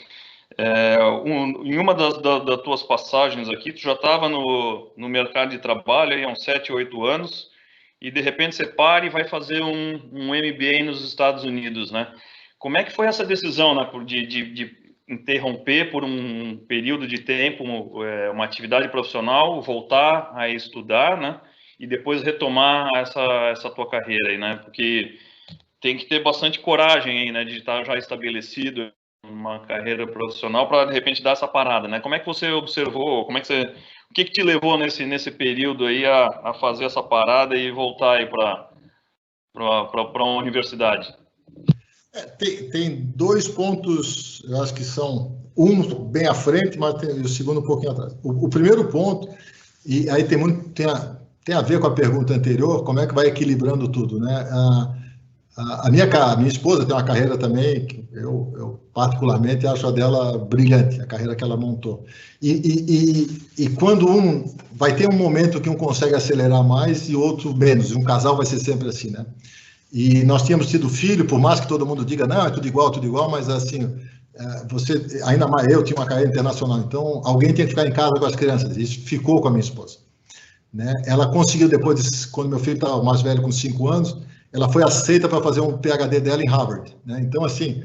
Em uma das tuas passagens aqui, tu já estava no mercado de trabalho aí há uns 7, 8 anos, e de repente você para e vai fazer um MBA nos Estados Unidos, né? Como é que foi essa decisão, né, de interromper por um período de tempo uma atividade profissional, voltar a estudar, né? E depois retomar essa tua carreira aí, né? Porque tem que ter bastante coragem aí, né? De estar já estabelecido uma carreira profissional para, de repente, dar essa parada, né? Como é que você observou, o que te levou nesse período aí a fazer essa parada e voltar aí para uma universidade? Tem 2 pontos, eu acho que são um bem à frente, mas tem o segundo um pouquinho atrás. O primeiro ponto, e aí tem a ver com a pergunta anterior, como é que vai equilibrando tudo, né? A minha esposa tem uma carreira também que eu particularmente acho a dela brilhante, a carreira que ela montou. E quando vai ter um momento que um consegue acelerar mais e outro menos, um casal vai ser sempre assim, né? E nós tínhamos tido filho, por mais que todo mundo diga, não, é tudo igual, mas assim, você, ainda mais eu tinha uma carreira internacional, então alguém tinha que ficar em casa com as crianças, isso ficou com a minha esposa, né? Ela conseguiu depois, quando meu filho estava mais velho, com 5 anos, ela foi aceita para fazer um PhD dela em Harvard, né? Então, assim,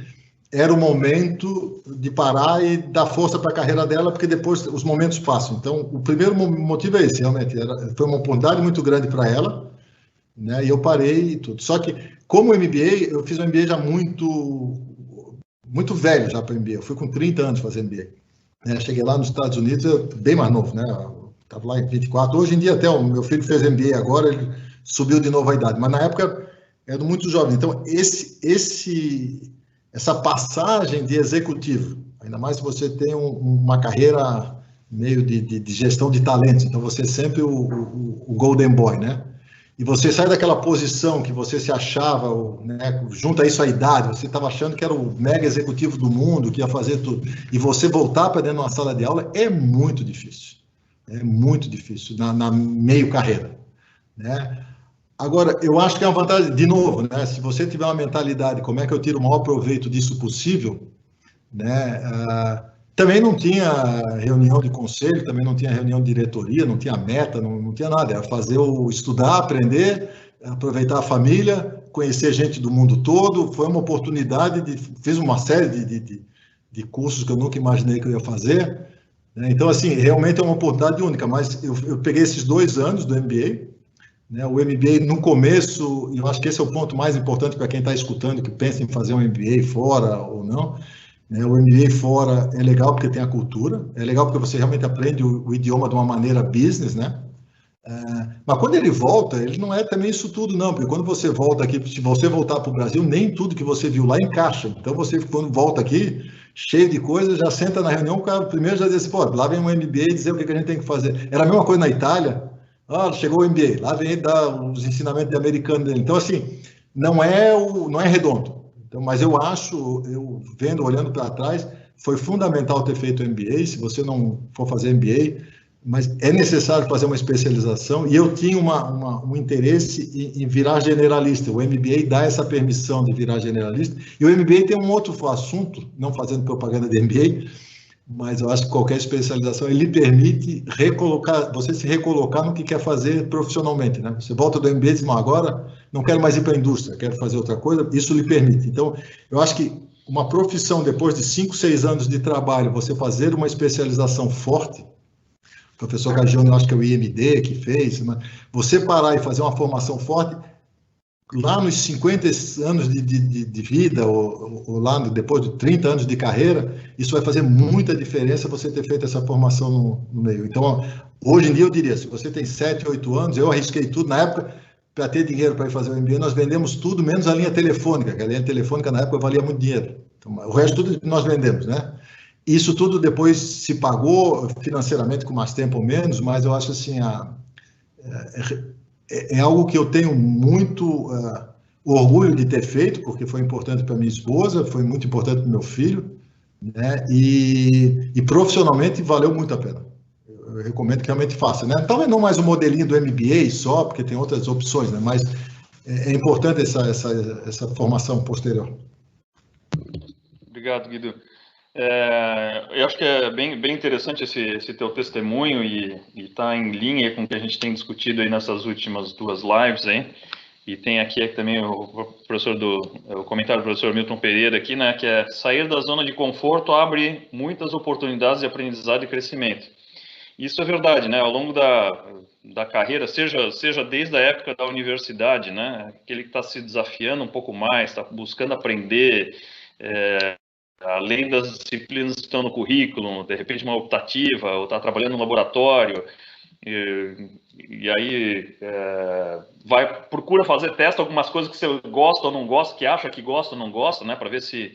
era o momento de parar e dar força para a carreira dela, porque depois os momentos passam. Então, o primeiro motivo é esse, realmente, foi uma oportunidade muito grande para ela, né? E eu parei e tudo. Só que, como MBA, eu fiz um MBA já muito velho já para MBA. Eu fui com 30 anos fazer MBA. Né? Cheguei lá nos Estados Unidos, bem mais novo, né? Estava lá em 24. Hoje em dia, até o meu filho fez MBA agora, ele subiu de novo a idade. Mas na época, era muito jovem. Então, essa passagem de executivo, ainda mais se você tem uma carreira meio de gestão de talentos, então você é sempre o golden boy, né? E você sai daquela posição que você se achava, né, junto a isso a idade, você estava achando que era o mega executivo do mundo, que ia fazer tudo, e você voltar para dentro de uma sala de aula é muito difícil, na meio carreira, né? Agora, eu acho que é uma vantagem, de novo, né, se você tiver uma mentalidade, como é que eu tiro o maior proveito disso possível, né, também não tinha reunião de conselho, também não tinha reunião de diretoria, não tinha meta, não tinha nada. Era estudar, aprender, aproveitar a família, conhecer gente do mundo todo. Foi uma oportunidade, fiz uma série de cursos que eu nunca imaginei que eu ia fazer. Né? Então, assim, realmente é uma oportunidade única. Mas eu peguei esses 2 anos do MBA, né? O MBA no começo, e eu acho que esse é o ponto mais importante para quem está escutando, que pensa em fazer um MBA fora ou não. O MBA fora é legal porque tem a cultura, é legal porque você realmente aprende o idioma de uma maneira business, né? Mas quando ele volta, ele não é também isso tudo, não, porque quando você volta aqui, se você voltar para o Brasil, nem tudo que você viu lá encaixa. Então, você, quando volta aqui, cheio de coisas, já senta na reunião, o cara primeiro já diz assim, pô, lá vem um MBA dizer o que a gente tem que fazer. Era a mesma coisa na Itália, chegou o MBA, lá vem ele dar os ensinamentos de americano dele. Então, assim, não é redondo. Então, mas eu acho, olhando para trás, foi fundamental ter feito o MBA. Se você não for fazer MBA, mas é necessário fazer uma especialização. E eu tinha um interesse em virar generalista. O MBA dá essa permissão de virar generalista. E o MBA tem um outro assunto, não fazendo propaganda de MBA, mas eu acho que qualquer especialização ele permite você se recolocar no que quer fazer profissionalmente, né? Você volta do MBA e diz, agora não quero mais ir para a indústria, quero fazer outra coisa, isso lhe permite. Então, eu acho que uma profissão, depois de 5, 6 anos de trabalho, você fazer uma especialização forte, o professor Gagione, eu acho que é o IMD que fez, mas você parar e fazer uma formação forte, lá nos 50 anos de vida, ou lá depois de 30 anos de carreira, isso vai fazer muita diferença você ter feito essa formação no meio. Então, hoje em dia, eu diria, se você tem 7, 8 anos, eu arrisquei tudo, na época, para ter dinheiro para ir fazer o MBA, nós vendemos tudo, menos a linha telefônica, que a linha telefônica, na época, valia muito dinheiro. Então, o resto tudo nós vendemos, né? Isso tudo depois se pagou financeiramente com mais tempo ou menos, mas eu acho assim, é algo que eu tenho muito orgulho de ter feito, porque foi importante para minha esposa, foi muito importante para o meu filho, né? E profissionalmente valeu muito a pena. Eu recomendo que realmente faça, né? Talvez não mais o modelinho do MBA só, porque tem outras opções, né? Mas é importante essa formação posterior. Obrigado, Guido. Eu acho que é bem interessante esse teu testemunho e está em linha com o que a gente tem discutido aí nessas últimas 2 lives aí. E tem aqui também o comentário do professor Milton Pereira aqui, né, que é sair da zona de conforto abre muitas oportunidades de aprendizado e crescimento. Isso é verdade, né, ao longo da carreira, seja desde a época da universidade, né, aquele que está se desafiando um pouco mais, está buscando aprender, além das disciplinas que estão no currículo, de repente uma optativa, ou está trabalhando no laboratório, e aí procura fazer teste, algumas coisas que você gosta ou não gosta, que acha que gosta ou não gosta, né, para ver se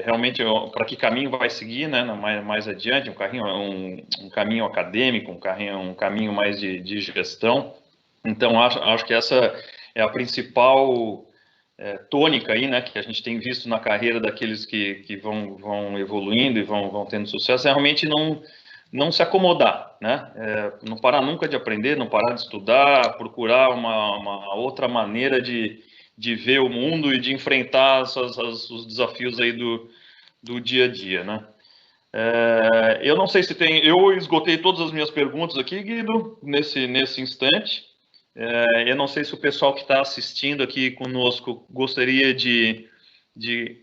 realmente para que caminho vai seguir, né, mais adiante, um caminho acadêmico, um caminho mais de gestão. Então, acho que essa é a principal tônica aí, né, que a gente tem visto na carreira daqueles que vão evoluindo e vão tendo sucesso, é realmente não se acomodar, né, não parar nunca de aprender, não parar de estudar, procurar uma outra maneira de ver o mundo e de enfrentar os desafios aí do dia a dia, né. Eu não sei se eu esgotei todas as minhas perguntas aqui, Guido, nesse instante. Eu não sei se o pessoal que está assistindo aqui conosco gostaria de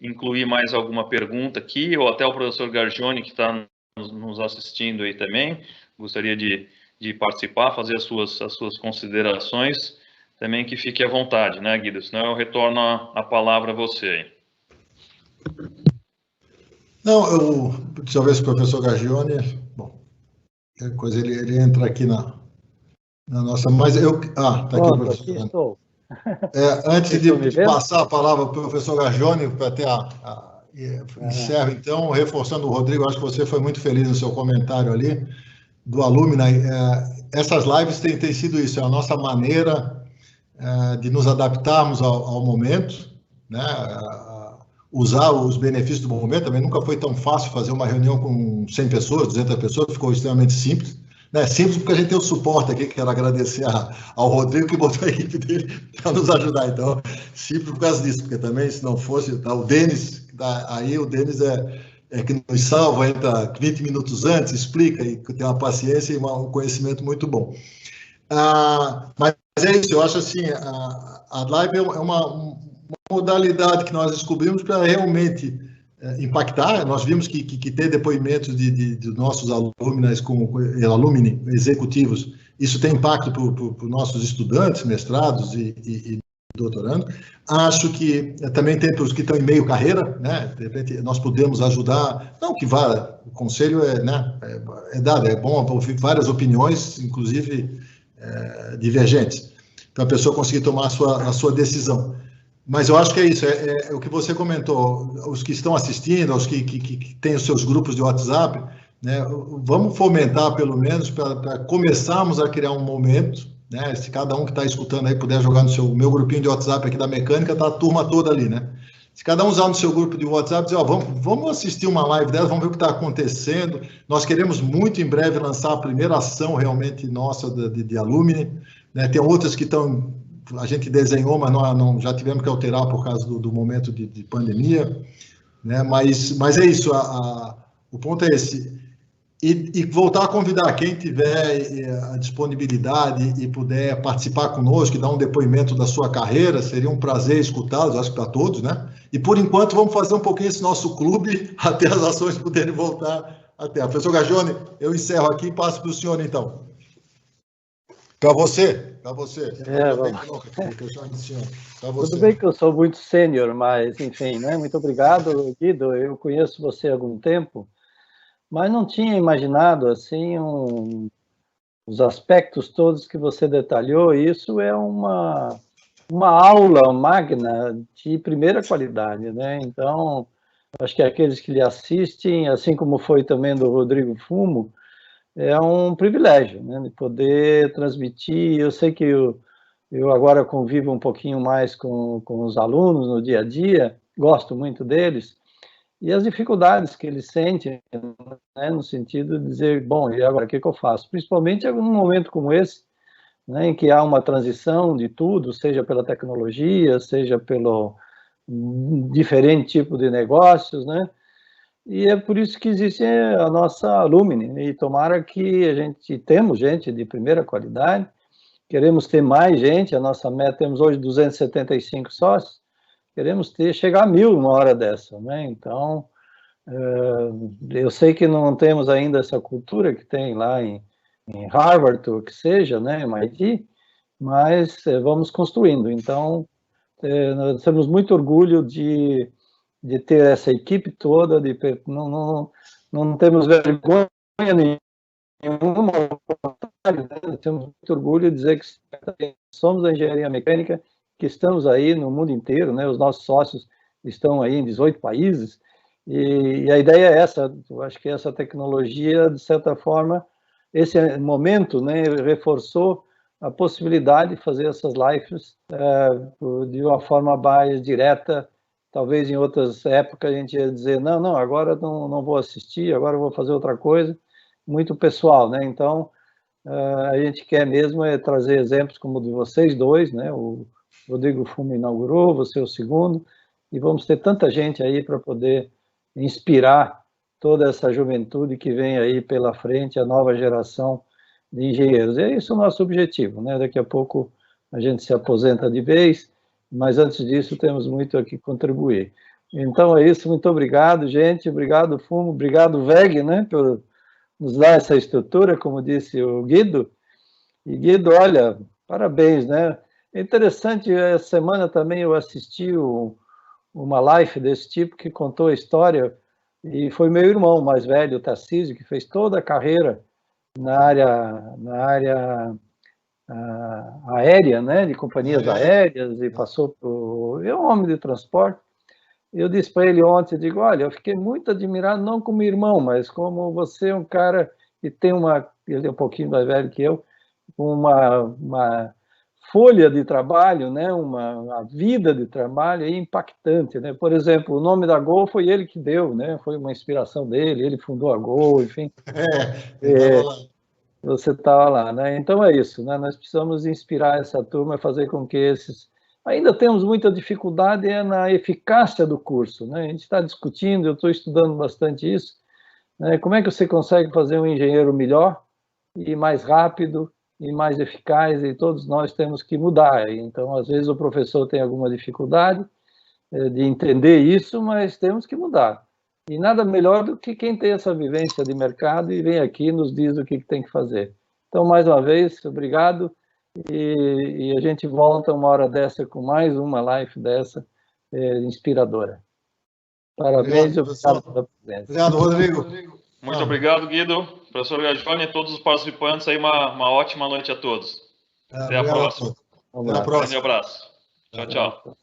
incluir mais alguma pergunta aqui, ou até o professor Gagione, que está nos assistindo aí também, gostaria de participar, fazer as suas considerações, também que fique à vontade, né, Guido? Senão eu retorno a palavra a você aí. Não, deixa eu ver se o professor Gagione, bom, qualquer coisa ele entra aqui na nossa, mas tá aqui o professor. Aqui estou. Antes de passar a palavra para o professor Gagione, para ter encerro, então, reforçando o Rodrigo, acho que você foi muito feliz no seu comentário ali, do Alumni. Essas lives têm sido isso, é a nossa maneira de nos adaptarmos ao momento, né? Usar os benefícios do momento. Também nunca foi tão fácil fazer uma reunião com 100 pessoas, 200 pessoas, ficou extremamente simples. Né? Simples porque a gente tem o suporte aqui, quero agradecer ao Rodrigo que botou a equipe dele para nos ajudar. Então, simples por causa disso, porque também, se não fosse, tá, o Denis, aí o Denis é que nos salva, entra 20 minutos antes, explica, e tem uma paciência e um conhecimento muito bom. Mas é isso, eu acho assim, a live é uma modalidade que nós descobrimos para realmente impactar. Nós vimos que ter depoimentos de nossos alumni executivos, isso tem impacto para os nossos estudantes, mestrados e doutorando. Acho que também tem para os que estão em meio carreira, né? De repente nós podemos ajudar, não que vá, o conselho é dado, é bom ouvir várias opiniões, inclusive divergentes, para a pessoa conseguir tomar a sua decisão. Mas eu acho que é isso, é o que você comentou, os que estão assistindo, os que têm os seus grupos de WhatsApp, né, vamos fomentar pelo menos para começarmos a criar um momento, né, se cada um que está escutando aí puder jogar no meu grupinho de WhatsApp aqui da mecânica, está a turma toda ali, né? Se cada um usar no seu grupo de WhatsApp, dizer, vamos assistir uma live dela, vamos ver o que está acontecendo. Nós queremos muito em breve lançar a primeira ação realmente nossa de Alumni, né? Tem outras que a gente desenhou, mas não, já tivemos que alterar por causa do momento de pandemia, né? Mas é isso, o ponto é esse. E voltar a convidar quem tiver a disponibilidade e puder participar conosco e dar um depoimento da sua carreira, seria um prazer escutá-los, acho que para todos, né? E por enquanto vamos fazer um pouquinho esse nosso clube até as ações poderem voltar à Terra. Professor Gagione, eu encerro aqui e passo para o senhor, então. Para você. Tudo bem que eu sou muito sênior, mas, enfim, né? Muito obrigado, Guido. Eu conheço você há algum tempo, mas não tinha imaginado, assim, os aspectos todos que você detalhou. Isso é uma aula magna de primeira qualidade, né? Então, acho que aqueles que lhe assistem, assim como foi também do Rodrigo Fumo, é um privilégio, né, de poder transmitir. Eu sei que eu agora convivo um pouquinho mais com os alunos no dia a dia, gosto muito deles, e as dificuldades que eles sentem, né, no sentido de dizer, bom, e agora o que eu faço? Principalmente num momento como esse, né, em que há uma transição de tudo, seja pela tecnologia, seja pelo diferente tipo de negócios, né? E é por isso que existe a nossa Alumni, e tomara que temos gente de primeira qualidade, queremos ter mais gente, a nossa meta, temos hoje 275 sócios, queremos chegar a 1000 uma hora dessa, né? Então, eu sei que não temos ainda essa cultura que tem lá em Harvard, ou que seja, né, MIT, mas vamos construindo. Então, nós temos muito orgulho de ter essa equipe toda, não temos vergonha nenhuma, né? Temos muito orgulho de dizer que somos a engenharia mecânica, que estamos aí no mundo inteiro, né? Os nossos sócios estão aí em 18 países, e a ideia é essa. Eu acho que essa tecnologia, de certa forma, esse momento, né, reforçou a possibilidade de fazer essas lives de uma forma mais direta. Talvez em outras épocas a gente ia dizer, não, agora não vou assistir, agora eu vou fazer outra coisa, muito pessoal, né? Então, a gente quer mesmo trazer exemplos como o de vocês dois, né? O Rodrigo Fumo inaugurou, você é o segundo, e vamos ter tanta gente aí para poder inspirar toda essa juventude que vem aí pela frente, a nova geração de engenheiros. E é isso o nosso objetivo, né? Daqui a pouco a gente se aposenta de vez, mas antes disso temos muito aqui contribuir. Então é isso, muito obrigado, gente, obrigado, Fumo, obrigado, VEG, né, por nos dar essa estrutura, como disse o Guido. E Guido, olha, parabéns, né? É interessante, essa semana também eu assisti uma live desse tipo que contou a história, e foi meu irmão mais velho, o Tarcísio, que fez toda a carreira na área aérea, né, de companhias aéreas, e passou por... É um homem de transporte. Eu disse para ele ontem, digo, olha, eu fiquei muito admirado, não como irmão, mas como você é um cara que tem ele é um pouquinho mais velho que eu, uma folha de trabalho, né, uma vida de trabalho impactante, né? Por exemplo, o nome da Gol foi ele que deu, né? Foi uma inspiração dele, ele fundou a Gol, enfim. Você estava lá, né? Então é isso, né? Nós precisamos inspirar essa turma, fazer com que esses... Ainda temos muita dificuldade na eficácia do curso, né? A gente está discutindo, eu estou estudando bastante isso, né? Como é que você consegue fazer um engenheiro melhor e mais rápido e mais eficaz, e todos nós temos que mudar. Então, às vezes o professor tem alguma dificuldade de entender isso, mas temos que mudar. E nada melhor do que quem tem essa vivência de mercado e vem aqui e nos diz o que tem que fazer. Então, mais uma vez, obrigado, e a gente volta uma hora dessa com mais uma live dessa inspiradora. Parabéns, obrigado pela presença. Obrigado, Rodrigo. Muito obrigado, Guido. Professor Gagione e todos os participantes aí, uma ótima noite a todos. Até a próxima. Até a próxima. Um grande abraço. Tchau, tchau.